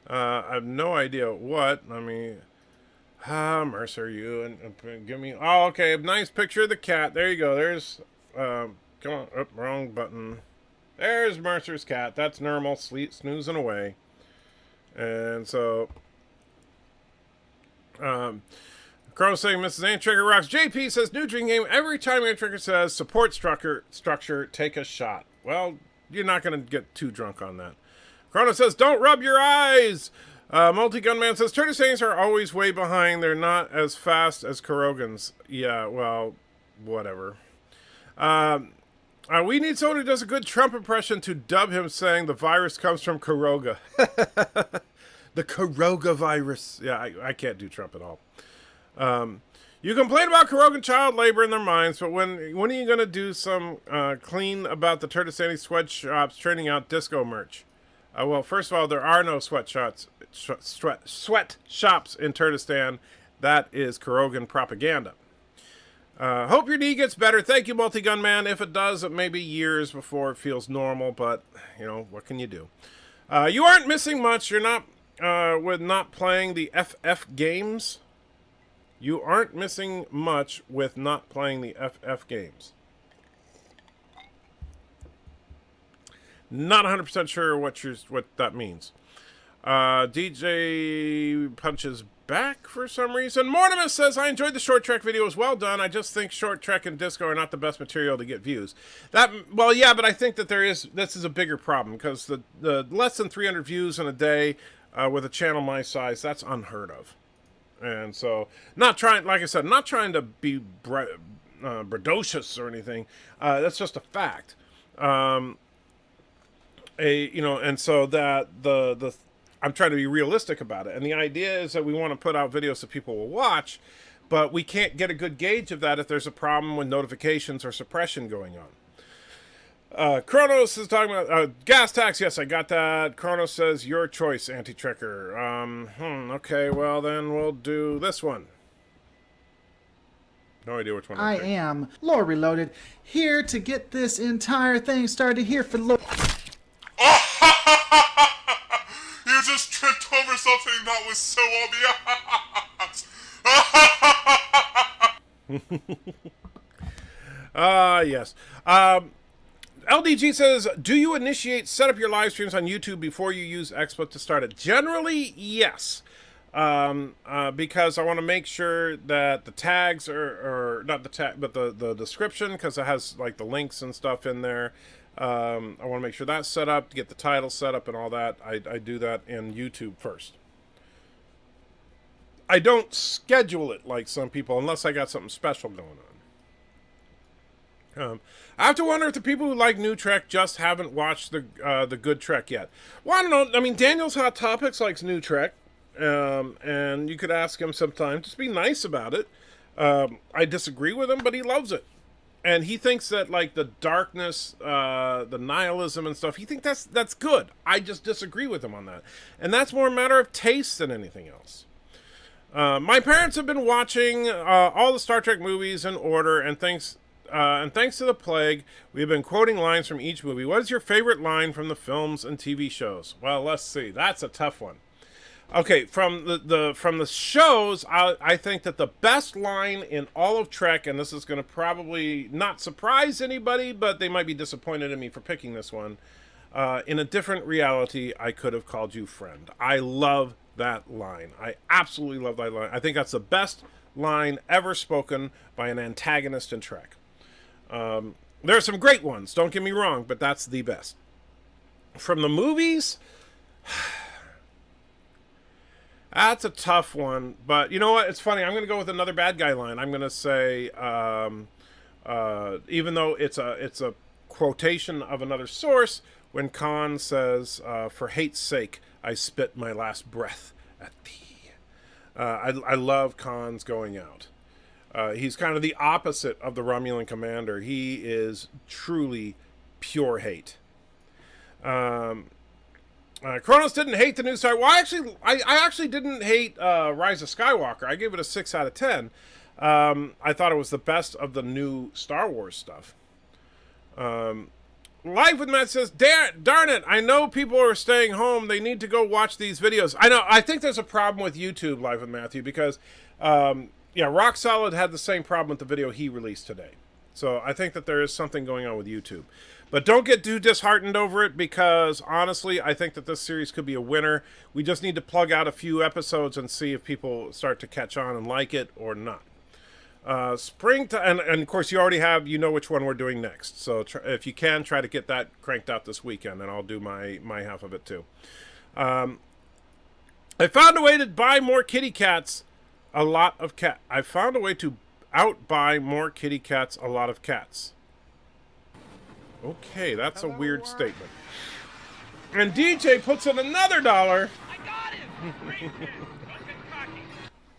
I have no idea what. I mean, Mercer, you and give me. Oh, okay, a nice picture of the cat. There you go. There's. Come on. Oh, wrong button. There's Mercer's cat. That's normal. Snoozing away. And so. Crow saying Mrs. Antrigger rocks. JP says new drinking game. Every time Antrigger says support structure, take a shot. Well, you're not going to get too drunk on that. Chrono says, don't rub your eyes. Multi-Gunman says, Turtle Saints are always way behind. They're not as fast as Kurogans. Yeah, well, whatever. We need someone who does a good Trump impression to dub him saying the virus comes from Kuroga. The Kuroga virus. Yeah, I can't do Trump at all. You complain about Kurogan child labor in their minds, but when are you going to do some clean about the Turtesani sweatshops turning out disco merch? Well, first of all, there are no sweatshops in Turtestan. That is Kurogan propaganda. Hope your knee gets better. Thank you, Multi-Gunman. If it does, it may be years before it feels normal, but, you know, what can you do? You aren't missing much. You're not, with not playing the FF games. You aren't missing much with not playing the FF games. Not 100% sure what that means. DJ punches back for some reason. Mortimer says, I enjoyed the short trek video. It was well done. I just think short trek and disco are not the best material to get views. Well, yeah, but I think that this is a bigger problem because the less than 300 views in a day with a channel my size, that's unheard of. And so, like I said, not trying to be braggadocious or anything. That's just a fact. And so that I'm trying to be realistic about it. And the idea is that we want to put out videos that people will watch, but we can't get a good gauge of that if there's a problem with notifications or suppression going on. Kronos is talking about gas tax. Yes, I got that. Kronos says your choice, anti-trekker. Okay, well then we'll do this one. No idea which one. I am Lore Reloaded, here to get this entire thing started here for something that was so obvious. Yes. LDG says, do you set up your live streams on YouTube before you use XSplit to start it? Generally, yes. Because I want to make sure that the tags or not the tag, but the description, because it has like the links and stuff in there. I want to make sure that's set up, to get the title set up and all that. I do that in YouTube first. I don't schedule it like some people unless I got something special going on. I have to wonder if the people who like new Trek just haven't watched the good Trek yet. Well, I don't know. I mean, Daniel's Hot Topics likes new Trek, and you could ask him sometime. Just be nice about it. I disagree with him, but he loves it. And he thinks that, like, the darkness, the nihilism and stuff, he thinks that's good. I just disagree with him on that. And that's more a matter of taste than anything else. My parents have been watching all the Star Trek movies in order, and thanks to the plague, we've been quoting lines from each movie. What is your favorite line from the films and TV shows? Well, let's see. That's a tough one. Okay, from the shows, I think that the best line in all of Trek, and this is going to probably not surprise anybody, but they might be disappointed in me for picking this one. In a different reality, I could have called you friend. I love that line. I absolutely love that line. I think that's the best line ever spoken by an antagonist in Trek. There are some great ones, don't get me wrong, but that's the best. From the movies... That's a tough one, but you know what? It's funny. I'm going to go with another bad guy line. I'm going to say, even though it's a quotation of another source, when Khan says, "For hate's sake, I spit my last breath at thee." I love Khan's going out. He's kind of the opposite of the Romulan commander. He is truly pure hate. Kronos didn't hate the new Star. Well, I actually didn't hate Rise of Skywalker. I gave it a 6 out of 10. I thought it was the best of the new Star Wars stuff. Life with Matt says, darn it, I know people are staying home. They need to go watch these videos. I know. I think there's a problem with YouTube, Life with Matthew, because, Rock Solid had the same problem with the video he released today. So I think that there is something going on with YouTube. But don't get too disheartened over it, because honestly, I think that this series could be a winner. We just need to plug out a few episodes and see if people start to catch on and like it or not. Springtime, and of course you already have, you know which one we're doing next. So if you can, try to get that cranked out this weekend, and I'll do my half of it too. I found a way to buy more kitty cats, a lot of cat. I found a way to outbuy more kitty cats, a lot of cats. Okay, that's a weird statement. And DJ puts in another $1.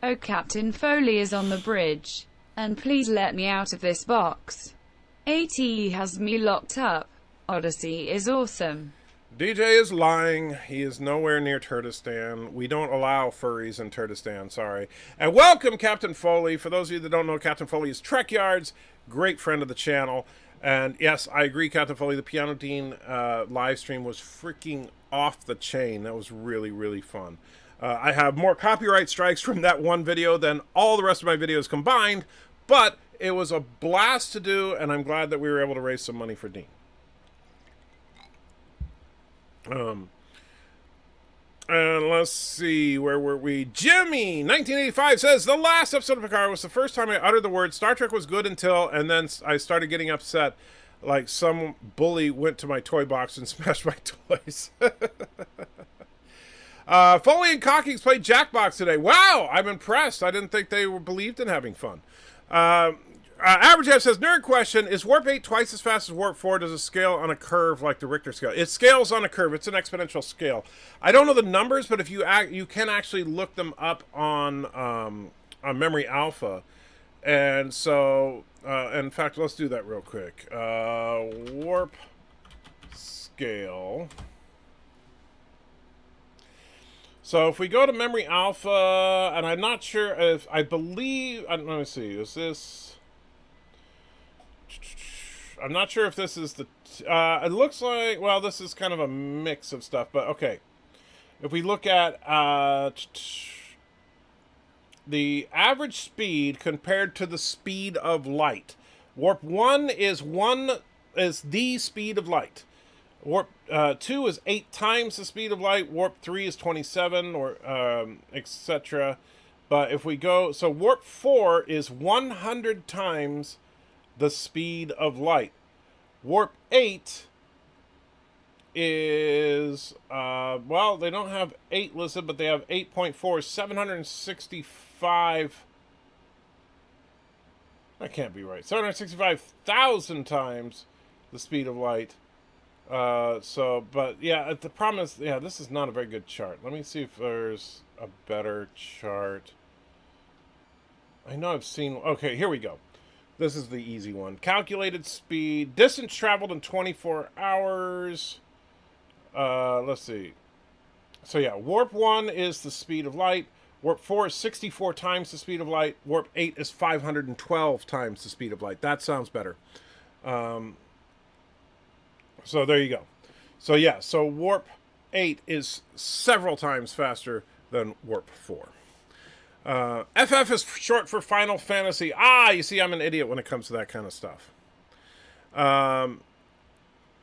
Oh, Captain Foley is on the bridge. And please let me out of this box. ATE has me locked up. Odyssey is awesome. DJ is lying. He is nowhere near Turtistan. We don't allow furries in Turtistan, sorry. And welcome, Captain Foley. For those of you that don't know, Captain Foley is Trek Yards, great friend of the channel. And yes, I agree, Captain Foley, the Pianodean live stream was freaking off the chain. That was really, really fun. I have more copyright strikes from that one video than all the rest of my videos combined, but it was a blast to do, and I'm glad that we were able to raise some money for Dean. And let's see, where were we? Jimmy, 1985 says, the last episode of Picard was the first time I uttered the word Star Trek was good until, and then I started getting upset, like some bully went to my toy box and smashed my toys. Foley and Cockings played Jackbox today. Wow, I'm impressed. I didn't think they were believed in having fun. Average F says, nerd question, is Warp 8 twice as fast as Warp 4? Does it scale on a curve like the Richter scale? It scales on a curve. It's an exponential scale. I don't know the numbers, but if you can actually look them up on Memory Alpha. And so, in fact, let's do that real quick. Warp scale. So if we go to Memory Alpha, and I'm not sure if, let me see, is this... I'm not sure if this is the... it looks like... Well, this is kind of a mix of stuff, but okay. if we look at the average speed compared to the speed of light, warp 1 is the speed of light. Warp 2 is 8 times the speed of light. Warp 3 is 27, or etc. But if we go, so warp 4 is 100 times the speed of light. Warp 8 is, well, they don't have 8 listed, but they have 8.4, 765. That can't be right. 765,000 times the speed of light. But yeah, the problem is, yeah, this is not a very good chart. Let me see if there's a better chart. I know I've seen, okay, here we go. This is the easy one. Calculated speed, distance traveled in 24 hours. Let's see. So yeah, warp 1 is the speed of light. Warp 4 is 64 times the speed of light. Warp 8 is 512 times the speed of light. That sounds better. So there you go. So yeah, so warp 8 is several times faster than warp 4. FF is short for Final Fantasy. You see, I'm an idiot when it comes to that kind of stuff. And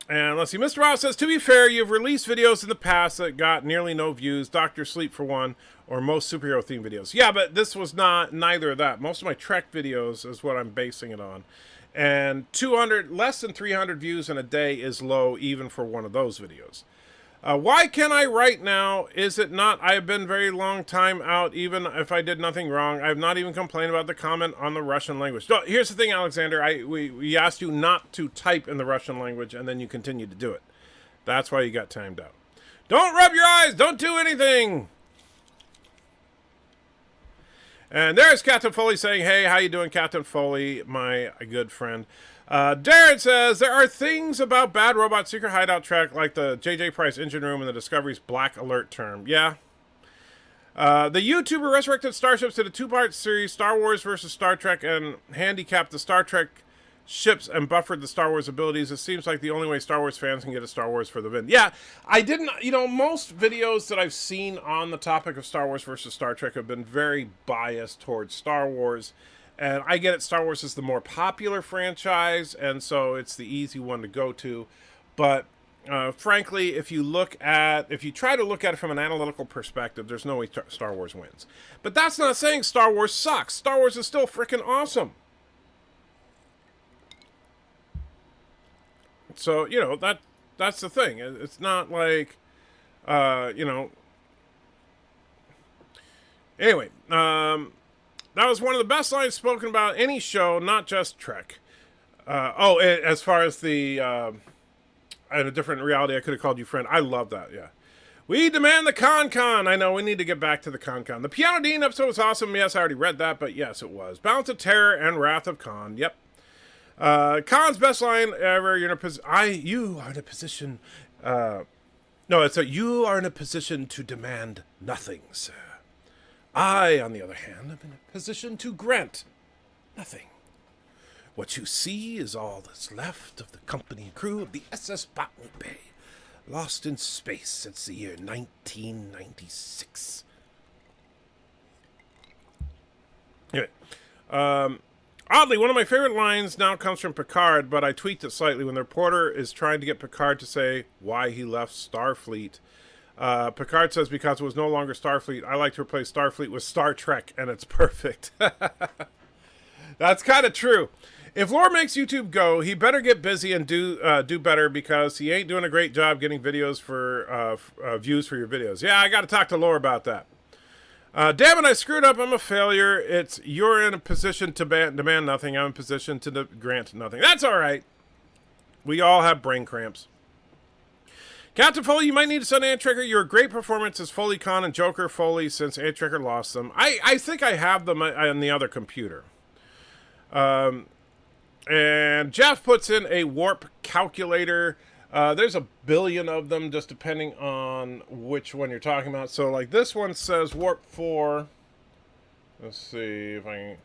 let's see, Mr. Ross says, to be fair, you've released videos in the past that got nearly no views. Dr. Sleep for one, or most superhero themed videos. Yeah, but this was neither of that. Most of my Trek videos is what I'm basing it on. And less than 300 views in a day is low even for one of those videos. Why can I write now? Is it not? I have been very long time out, even if I did nothing wrong. I have not even complained about the comment on the Russian language. No, here's the thing, Alexander. We asked you not to type in the Russian language, and then you continue to do it. That's why you got timed out. Don't rub your eyes. Don't do anything. And there's Captain Foley saying, hey, how you doing, Captain Foley, my good friend. Darren says, there are things about Bad Robot Secret Hideout Trek, like the J.J. Price engine room and the Discovery's Black Alert term. Yeah. The YouTuber Resurrected Starships did a 2-part series, Star Wars versus Star Trek, and handicapped the Star Trek ships and buffered the Star Wars abilities. It seems like the only way Star Wars fans can get a Star Wars for the VIN. Yeah, I didn't, most videos that I've seen on the topic of Star Wars versus Star Trek have been very biased towards Star Wars. And I get it, Star Wars is the more popular franchise, and so it's the easy one to go to. But frankly, if you try to look at it from an analytical perspective, there's no way Star Wars wins. But that's not saying Star Wars sucks. Star Wars is still freaking awesome. So, that's the thing. It's not like, Anyway, that was one of the best lines spoken about any show, not just Trek. As far as the, in a different reality, I could have called you friend. I love that, yeah. We demand the Con-Con. I know, we need to get back to the Con-Con. The Pianodean episode was awesome. Yes, I already read that, but yes, it was. Balance of Terror and Wrath of Khan. Yep. Khan's best line ever. You are in a position. You are in a position to demand nothing, sir. I, on the other hand, am in a position to grant nothing. What you see is all that's left of the company and crew of the SS Botany Bay, lost in space since the year 1996. Anyway, oddly, one of my favorite lines now comes from Picard, but I tweaked it slightly when the reporter is trying to get Picard to say why he left Starfleet. Picard says, because it was no longer Starfleet, I like to replace Starfleet with Star Trek, and it's perfect. That's kind of true. If Lore makes YouTube go, he better get busy and do better, because he ain't doing a great job getting videos for views for your videos. Yeah, I got to talk to Lore about that. Damn it, I screwed up. I'm a failure. You're in a position to demand nothing. I'm in a position to grant nothing. That's all right. We all have brain cramps. Captain Foley, you might need to send Antrekker. Your great performance as Foley Khan and Joker Foley since Antrekker lost them. I think I have them on the other computer. And Jeff puts in a warp calculator. There's a billion of them, just depending on which one you're talking about. So, like, this one says warp 4. Let's see if I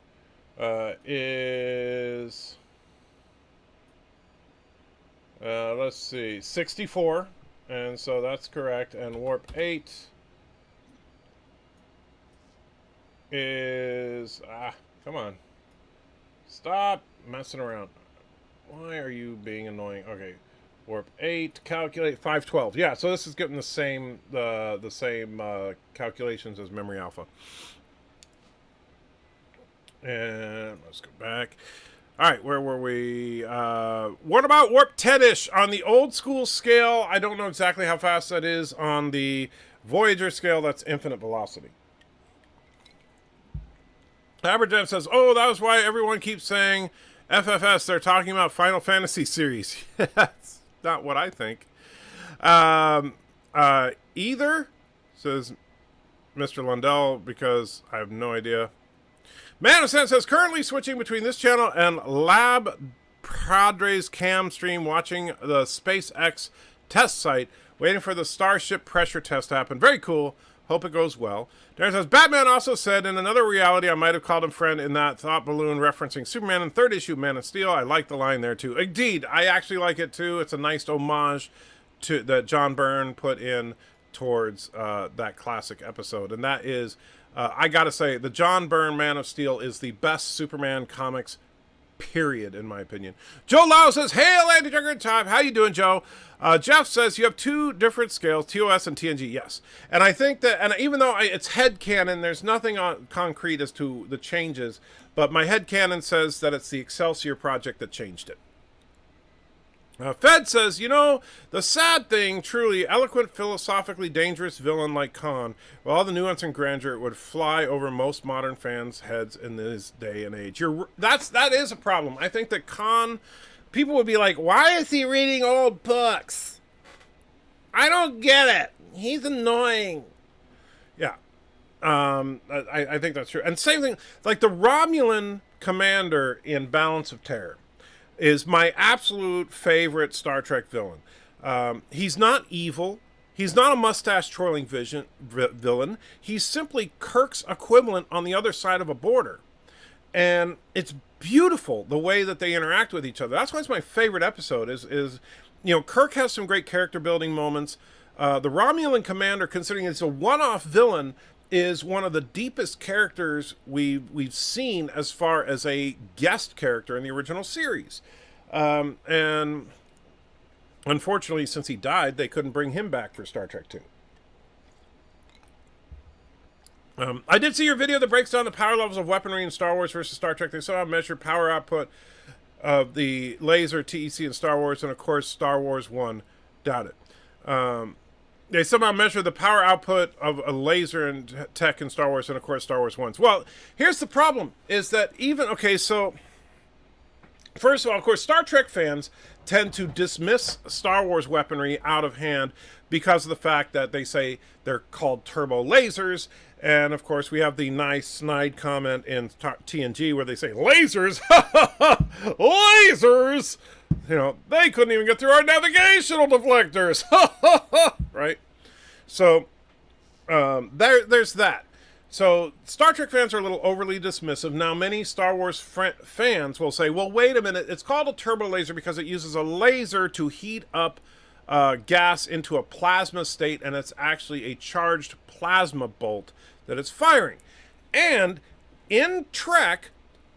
can. Is. Let's see. 64. And so that's correct. And warp 8 is... come on. Stop messing around. Why are you being annoying? Okay. Warp 8, calculate 512. Yeah, so this is getting the same calculations as Memory Alpha. And let's go back. All right, where were we? What about warp 10-ish on the old school scale? I don't know exactly how fast that is. On the Voyager scale, that's infinite velocity. Aberdev says, oh, that was why everyone keeps saying FFS. They're talking about Final Fantasy series. That's not what I think. Either, says Mr. Lundell, because I have no idea. Man of Sense says, currently switching between this channel and Lab Padres cam stream, watching the SpaceX test site, waiting for the Starship pressure test to happen. Very cool. Hope it goes well. Darren says, Batman also said, in another reality, I might have called him friend in that thought balloon referencing Superman in third issue Man of Steel. I like the line there, too. Indeed, I actually like it, too. It's a nice homage to that John Byrne put in towards that classic episode. And that is, I gotta say, the John Byrne Man of Steel is the best Superman comics, period, in my opinion. Joe Lau says, hail, Anti-Trigger Time. How you doing, Joe? Jeff says, you have two different scales, TOS and TNG. Yes. And I think that, and even though it's headcanon, there's nothing concrete as to the changes, but my headcanon says that it's the Excelsior project that changed it. Fed says, you know, the sad thing, truly eloquent, philosophically dangerous villain like Khan, with all the nuance and grandeur, would fly over most modern fans' heads in this day and age. That is a problem. I think that Khan, people would be like, why is he reading old books? I don't get it. He's annoying. Yeah. I think that's true. And same thing, like the Romulan commander in Balance of Terror is my absolute favorite Star Trek villain. He's not evil. He's not a mustache-twirling villain. He's simply Kirk's equivalent on the other side of a border. And it's beautiful the way that they interact with each other. That's why it's my favorite episode is you know, Kirk has some great character building moments. The Romulan commander, considering it's a one-off villain, is one of the deepest characters we've seen as far as a guest character in the original series. And unfortunately, since he died, they couldn't bring him back for Star Trek 2. I did see your video that breaks down the power levels of weaponry in Star Wars versus Star Trek. They somehow measure power output of the laser TEC in Star Wars, and of course Star Wars 1. Doubt it. They somehow measure the power output of a laser and tech in Star Wars, and of course Star Wars 1. Well, here's the problem, is that even, okay, so, first of all, of course, Star Trek fans tend to dismiss Star Wars weaponry out of hand because of the fact that they say they're called turbo lasers, and of course we have the nice snide comment in TNG where they say, lasers? Lasers? You know, they couldn't even get through our navigational deflectors. Right? So, there's that. So, Star Trek fans are a little overly dismissive. Now, many Star Wars fans will say, well, wait a minute, it's called a turbo laser because it uses a laser to heat up gas into a plasma state, and it's actually a charged plasma bolt that it's firing. And in Trek,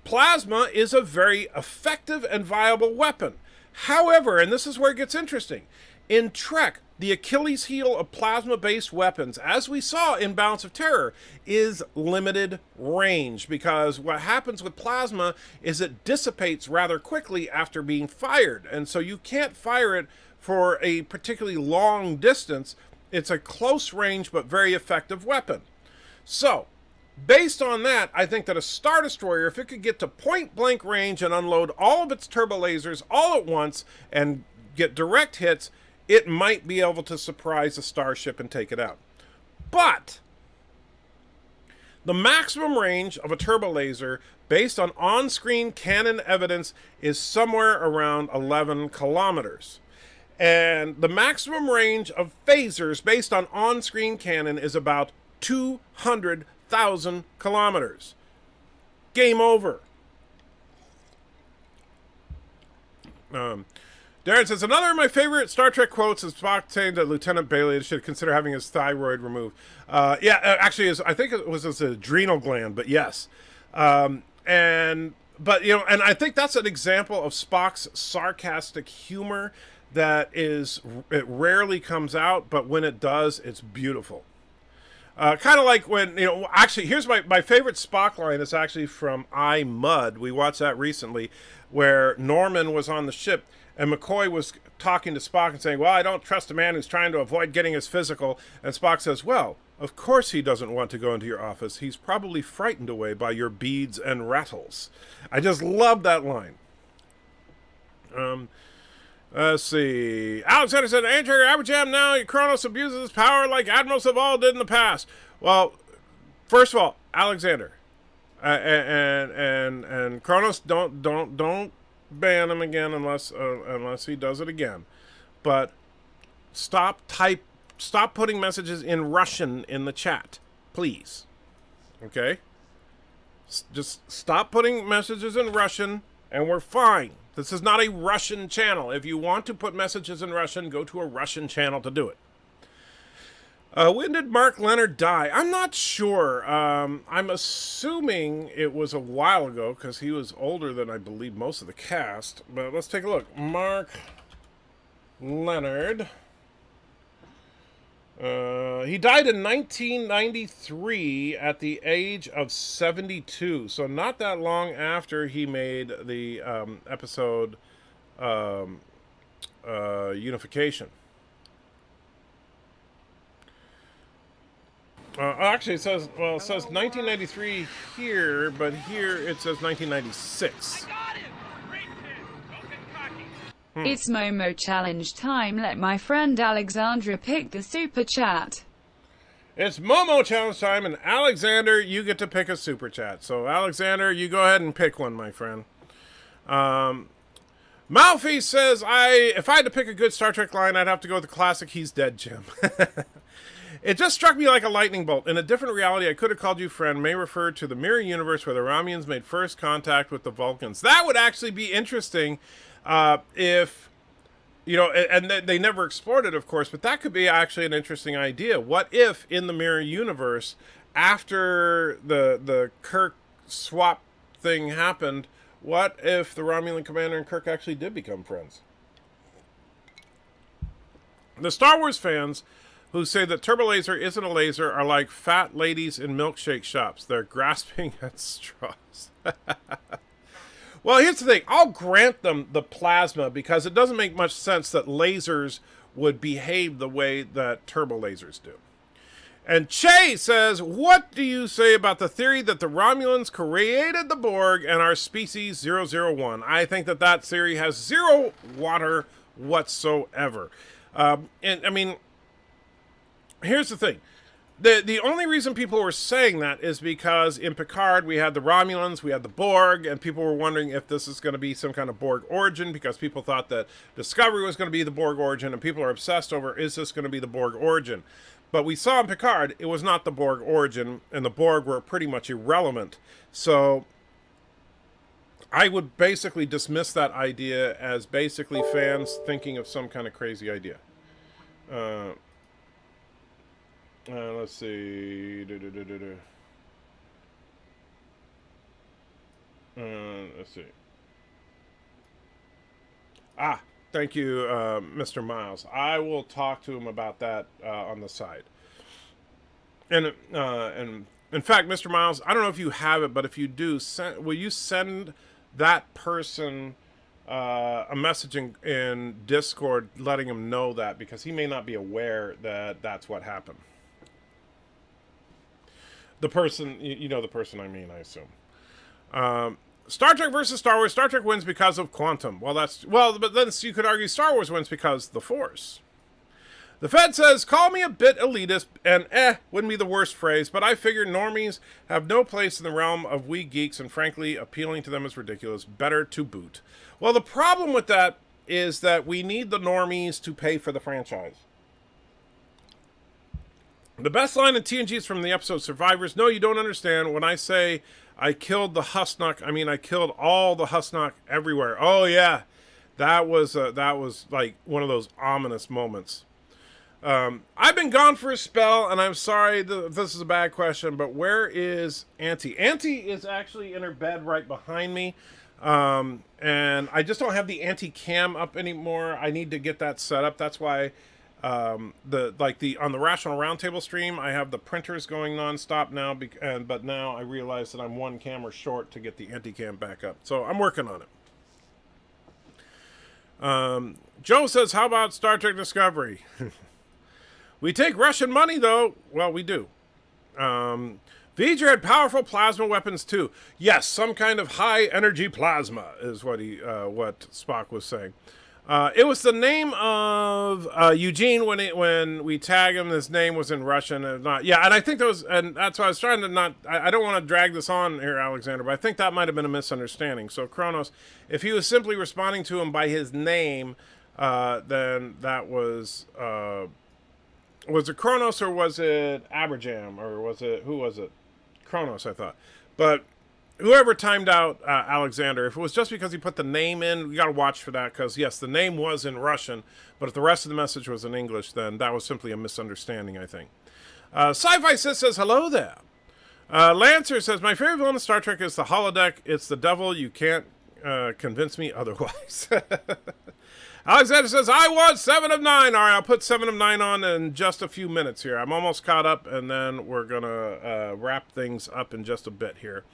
plasma is a very effective and viable weapon. However, and this is where it gets interesting, in Trek, the Achilles heel of plasma-based weapons, as we saw in Balance of Terror, is limited range, because what happens with plasma is it dissipates rather quickly after being fired, and so you can't fire it for a particularly long distance. It's a close range but very effective weapon. So, based on that, I think that a Star Destroyer, if it could get to point-blank range and unload all of its turbo lasers all at once and get direct hits, it might be able to surprise a starship and take it out. But the maximum range of a turbo laser, based on on-screen canon evidence, is somewhere around 11 kilometers. And the maximum range of phasers, based on on-screen canon, is about 200,000 kilometers. Game over. Darren says, another of my favorite Star Trek quotes is Spock saying that Lieutenant Bailey should consider having his thyroid removed. Actually, I think it was his adrenal gland, but yes. But I think that's an example of Spock's sarcastic humor that it rarely comes out, but when it does, it's beautiful. Kind of like when, actually, here's my favorite Spock line is actually from I, Mud. We watched that recently, where Norman was on the ship, and McCoy was talking to Spock and saying, well, I don't trust a man who's trying to avoid getting his physical. And Spock says, well, of course he doesn't want to go into your office. He's probably frightened away by your beads and rattles. I just love that line. Let's see. Alexander said, Andrew, Abajam now, Kronos abuses his power like Admiral Saval did in the past. Well, first of all, Alexander, and Kronos, don't ban him again unless he does it again. But stop putting messages in Russian in the chat, please. Okay? Just stop putting messages in Russian, and we're fine. This is not a Russian channel. If you want to put messages in Russian, go to a Russian channel to do it. When did Mark Leonard die? I'm not sure. I'm assuming it was a while ago because he was older than I believe most of the cast. But let's take a look. Mark Leonard. He died in 1993 at the age of 72. So not that long after he made the episode Unification. Actually, it says 1993 here, but here it says 1996. It's Momo challenge time. Let my friend Alexandra pick the super chat. It's Momo challenge time, and Alexander, you get to pick a super chat. So, Alexander, you go ahead and pick one, my friend. Malfi says, if I had to pick a good Star Trek line, I'd have to go with the classic "He's dead, Jim." It just struck me like a lightning bolt. In a different reality, I could have called you friend, may refer to the mirror universe where the Romulans made first contact with the Vulcans. That would actually be interesting if, and they never explored it, of course, but that could be actually an interesting idea. What if in the mirror universe, after the Kirk swap thing happened, what if the Romulan commander and Kirk actually did become friends? The Star Wars fans who say that Turbolaser isn't a laser are like fat ladies in milkshake shops. They're grasping at straws. Well, here's the thing. I'll grant them the plasma because it doesn't make much sense that lasers would behave the way that turbolasers do. And Che says, what do you say about the theory that the Romulans created the Borg and our species 001? I think that theory has zero water whatsoever. And I mean, here's the thing. The only reason people were saying that is because in Picard we had the Romulans, we had the Borg, and people were wondering if this is going to be some kind of Borg origin because people thought that Discovery was going to be the Borg origin, and people are obsessed over, is this going to be the Borg origin? But we saw in Picard it was not the Borg origin, and the Borg were pretty much irrelevant. So I would basically dismiss that idea as basically fans thinking of some kind of crazy idea. Let's see. Let's see. Thank you, Mr. Miles. I will talk to him about that on the side. And in fact, Mr. Miles, I don't know if you have it, but if you do, will you send that person a message in Discord letting him know that, because he may not be aware that that's what happened. The person, you know the person I mean, I assume. Star Trek versus Star Wars. Star Trek wins because of quantum. But then you could argue Star Wars wins because of the Force. The Fed says, call me a bit elitist, and wouldn't be the worst phrase, but I figure normies have no place in the realm of we geeks, and frankly, appealing to them is ridiculous. Better to boot. Well, the problem with that is that we need the normies to pay for the franchise. The best line in TNG is from the episode Survivors. No, you don't understand. When I say I killed the Husnock, I mean I killed all the Husnock everywhere. Oh, yeah. That was like one of those ominous moments. I've been gone for a spell, and I'm sorry if this is a bad question, but where is Auntie? Auntie is actually in her bed right behind me, and I just don't have the Auntie cam up anymore. I need to get that set up. That's why on the Rational Roundtable stream, I have the printers going nonstop now, but now I realize that I'm one camera short to get the Auntie cam back up. So I'm working on it. Joe says, how about Star Trek Discovery? We take Russian money, though. Well, we do. V'ger had powerful plasma weapons, too. Yes, some kind of high-energy plasma is what Spock was saying. It was the name of Eugene when we tag him. His name was in Russian. And I think and that's why I was trying to I don't want to drag this on here, Alexander, but I think that might have been a misunderstanding. So Kronos, if he was simply responding to him by his name, then that was it Kronos or was it Aberjam or who was it? Kronos, I thought. But whoever timed out Alexander, if it was just because he put the name in, we got to watch for that, because yes, the name was in Russian, but if the rest of the message was in English, then that was simply a misunderstanding, I think. Sci-Fi Sis says, hello there. Lancer says, my favorite villain of Star Trek is the holodeck. It's the devil. You can't convince me otherwise. Alexander says, I was 7 of 9. All right, I'll put 7 of 9 on in just a few minutes here. I'm almost caught up, and then we're going to wrap things up in just a bit here.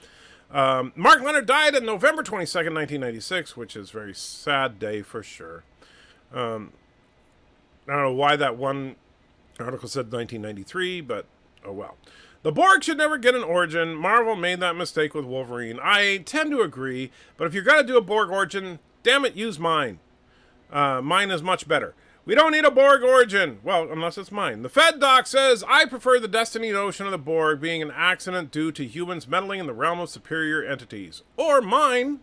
Mark Leonard died on November 22nd, 1996, which is a very sad day for sure. I don't know why that one article said 1993, but oh well. The Borg should never get an origin. Marvel made that mistake with Wolverine. I tend to agree, but if you're going to do a Borg origin, damn it, use mine. Mine is much better. We don't need a Borg origin. Well, unless it's mine. The Fed Doc says, I prefer the destiny notion of the Borg being an accident due to humans meddling in the realm of superior entities. Or mine.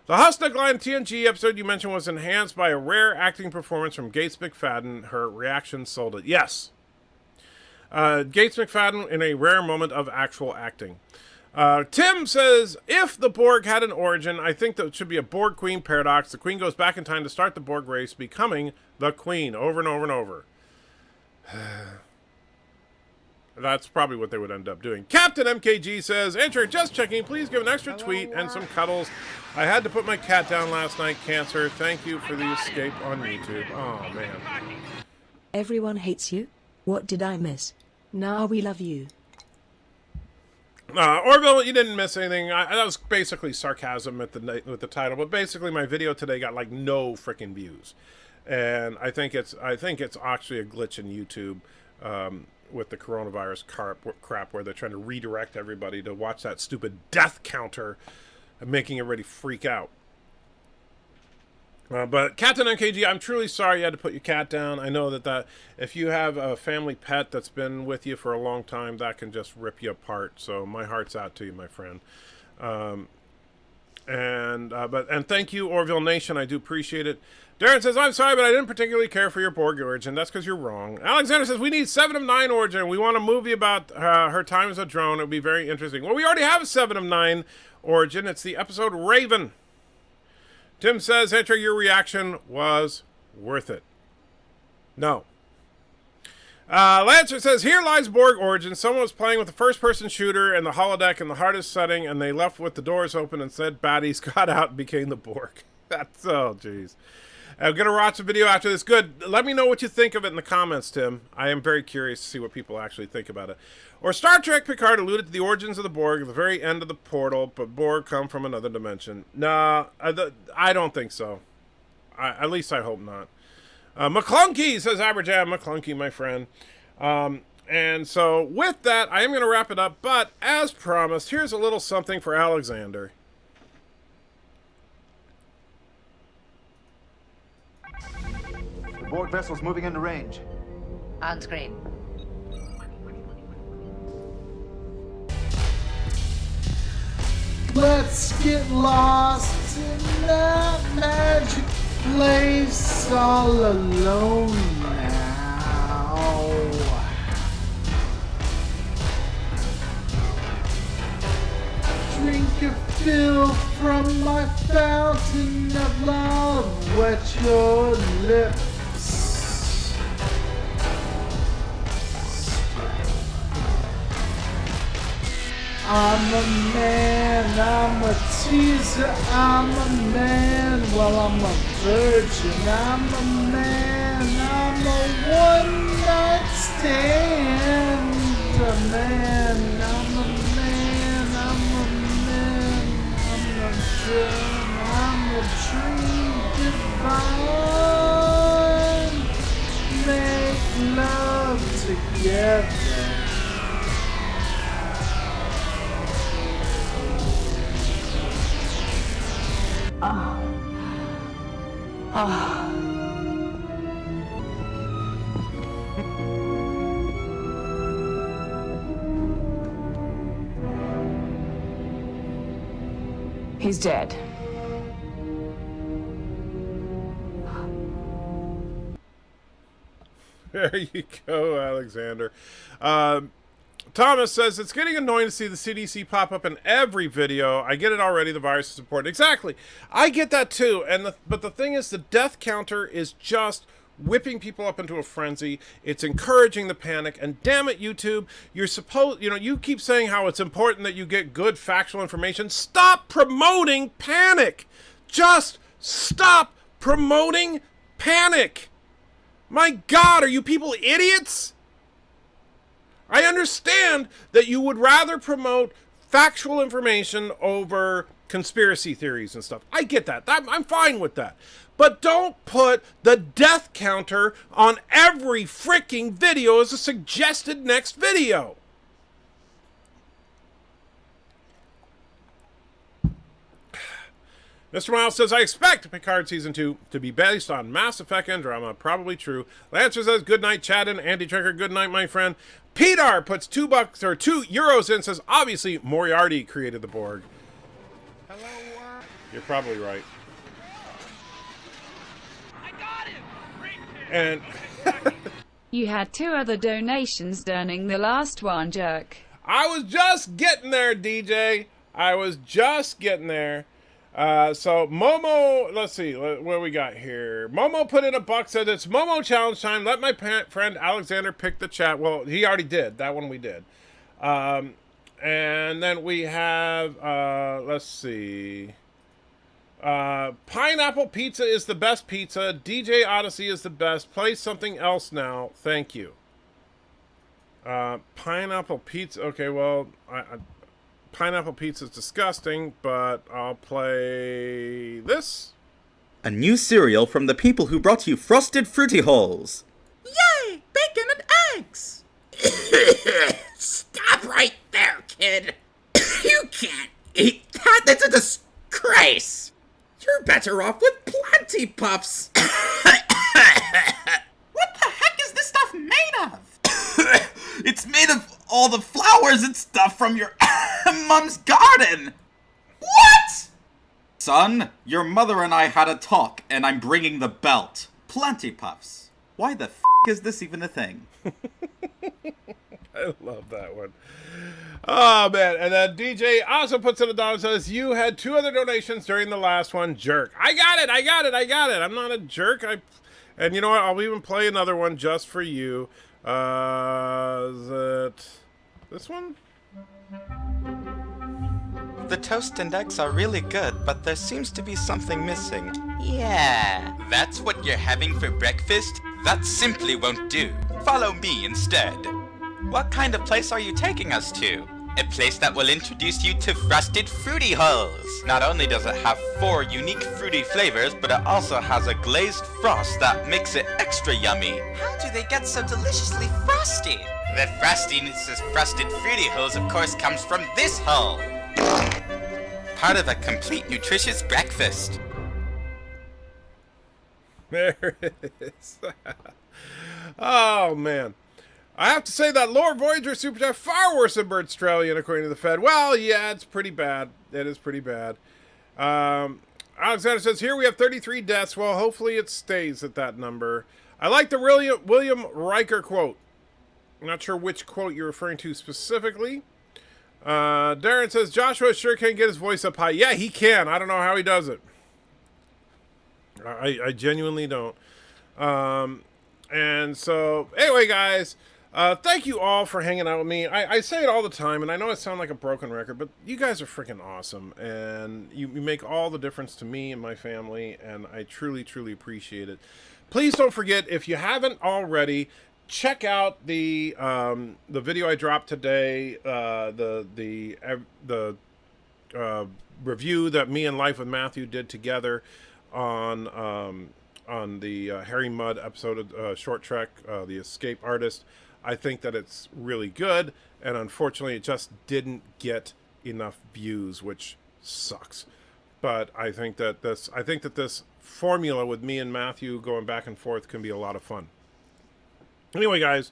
The Husnick Line TNG episode you mentioned was enhanced by a rare acting performance from Gates McFadden. Her reaction sold it. Yes. Gates McFadden in a rare moment of actual acting. Tim says, if the Borg had an origin, I think that it should be a Borg Queen paradox. The Queen goes back in time to start the Borg race, becoming the Queen over and over and over. That's probably what they would end up doing. Captain MKG says, Andrew, just checking. Please give an extra tweet and some cuddles. I had to put my cat down last night. Cancer. Thank you for the escape on YouTube. Oh, man. Everyone hates you? What did I miss? Now we love you. Orville, you didn't miss anything. That was basically sarcasm with the title, but basically my video today got like no freaking views, and I think it's actually a glitch in YouTube with the coronavirus crap where they're trying to redirect everybody to watch that stupid death counter and making everybody freak out. But Captain MKG, I'm truly sorry you had to put your cat down. I know that if you have a family pet that's been with you for a long time, that can just rip you apart. So my heart's out to you, my friend. And thank you, Orville Nation. I do appreciate it. Darren says, I'm sorry, but I didn't particularly care for your Borg origin. That's because you're wrong. Alexander says, we need 7 of 9 origin. We want a movie about her time as a drone. It would be very interesting. Well, we already have a 7 of 9 origin. It's the episode Raven. Tim says, Enter, your reaction was worth it. No. Lancer says, here lies Borg origin. Someone was playing with a first-person shooter and the holodeck in the hardest setting, and they left with the doors open and said baddies got out and became the Borg. That's, oh, jeez. I'm going to watch the video after this. Good. Let me know what you think of it in the comments, Tim. I am very curious to see what people actually think about it. Or Star Trek Picard alluded to the origins of the Borg at the very end of the portal, but Borg come from another dimension. Nah, I don't think so. At least I hope not. McClunky, says Aberjam. McClunky, my friend. And so with that, I am going to wrap it up. But as promised, here's a little something for Alexander. The Borg vessel's moving into range. On screen. Let's get lost in that magic place all alone now. Drink a Spill from my fountain of love, wet your lips. I'm a man, I'm a teaser, I'm a man, well I'm a virgin, I'm a man, I'm a one-night stand, a man, I'm a man, I'm a man, I'm a dream, I'm a dream divine, make love together. He's dead. There you go, Alexander. Thomas says, it's getting annoying to see the CDC pop up in every video. I get it already, the virus is important. Exactly. I get that too. But the thing is, the death counter is just whipping people up into a frenzy. It's encouraging the panic. And damn it, YouTube, you keep saying how it's important that you get good factual information. Stop promoting panic. Just stop promoting panic. My God, are you people idiots? I understand that you would rather promote factual information over conspiracy theories and stuff. I get that. I'm fine with that. But don't put the death counter on every freaking video as a suggested next video. Mr. Miles says, I expect Picard Season 2 to be based on Mass Effect Andromeda. Probably true. Lancer says, good night, Chad and Andy Trekker. Good night, my friend. Peter puts €2 or €2 in, says, obviously Moriarty created the Borg. Hello, world. You're probably right. I got him. Great kid. And you had 2 other donations during the last one, jerk. I was just getting there, DJ. I was just getting there. So Momo, let's see what we got here. Momo put in $1, said it's Momo challenge time. Let my friend Alexander pick the chat. Well, he already did. That one we did. And then we have, let's see. Pineapple pizza is the best pizza. DJ Odyssey is the best. Play something else now. Thank you. Pineapple pizza. Okay, well, pineapple pizza is disgusting, but I'll play this. A new cereal from the people who brought you Frosted Fruity Holes. Yay! Bacon and eggs! Stop right there, kid! You can't eat that! That's a disgrace! You're better off with Plenty Puffs! What the heck is this stuff made of? It's made of all the flowers and stuff from your mom's garden! What? Son, your mother and I had a talk, and I'm bringing the belt. Plenty Puffs. Why the f*** is this even a thing? I love that one. Oh, man. And then DJ also puts in $1 and says, you had 2 other donations during the last one. Jerk. I got it. I'm not a jerk. And you know what? I'll even play another one just for you. Is it this one? The toast and eggs are really good, but there seems to be something missing. Yeah, that's what you're having for breakfast? That simply won't do. Follow me instead. What kind of place are you taking us to? A place that will introduce you to Frosted Fruity Holes. Not only does it have 4 unique fruity flavors, but it also has a glazed frost that makes it extra yummy. How do they get so deliciously frosty? The frostiness of Frosted Fruity Holes, of course, comes from this hole. Part of a complete nutritious breakfast. There it is. Oh, man. I have to say that Lord Voyager Super Chat far worse than Bird Australian, according to the Fed. Well, yeah, it's pretty bad. It is pretty bad. Alexander says, here we have 33 deaths. Well, hopefully it stays at that number. I like the William Riker quote. I'm not sure which quote you're referring to specifically. Darren says, Joshua sure can get his voice up high. Yeah, he can. I don't know how he does it. I genuinely don't. And so, anyway, guys, thank you all for hanging out with me. I say it all the time, and I know I sound like a broken record, but you guys are freaking awesome, and you make all the difference to me and my family, and I truly, truly appreciate it. Please don't forget, if you haven't already, check out the video I dropped today, the review that me and Life with Matthew did together on the Harry Mudd episode of Short Trek, The Escape Artist. I think that it's really good, and unfortunately it just didn't get enough views, which sucks. But I think that this formula with me and Matthew going back and forth can be a lot of fun. Anyway, guys,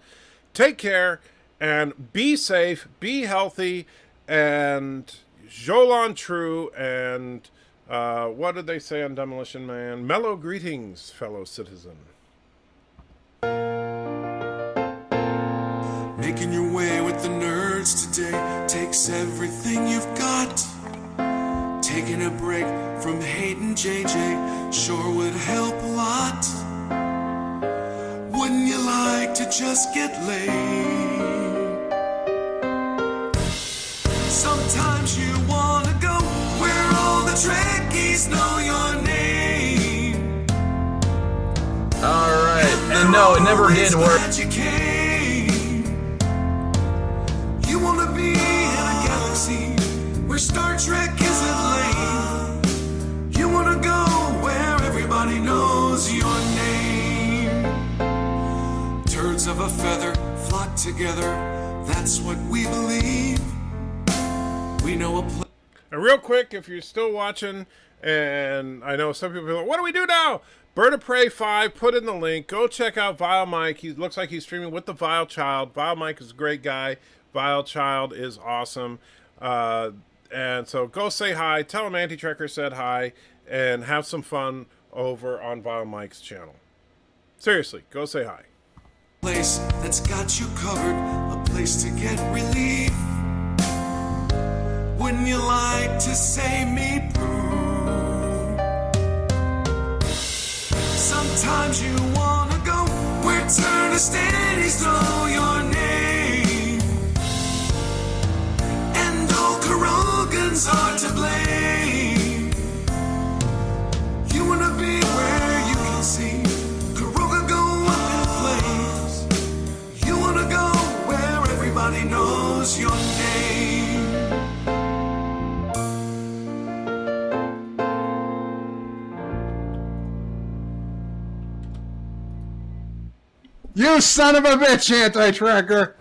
take care and be safe, be healthy, and Jolan true, and what did they say on Demolition Man? Mellow greetings, fellow citizen. Making your way with the nerds today takes everything you've got. Taking a break from hating JJ sure would help a lot. Wouldn't you like to just get laid? Sometimes you wanna go where all the Trekkies know your name. Alright, and no, it never did work. You came. You wanna be in a galaxy where Star Trek isn't lame. You wanna go where everybody knows your name. Turds of a feather flock together, that's what we believe. We know a place. And real quick, if you're still watching, and I know some people are like, what do we do now? Bird of Prey 5, put in the link. Go check out Vile Mike. He looks like he's streaming with the Vile Child. Vile Mike is a great guy. Vile Child is awesome. And so go say hi. Tell him Anti-Trekker said hi. And have some fun over on Vile Mike's channel. Seriously, go say hi. Place that's got you covered, a place to get relief. Wouldn't you like to say me poo? Sometimes you wanna go where turn-a-steadies know your name. And all Kurogans are to blame. You wanna be where you can see Kuroga go up in flames. You wanna go where everybody knows your name. You son of a bitch, Anti-Trekker!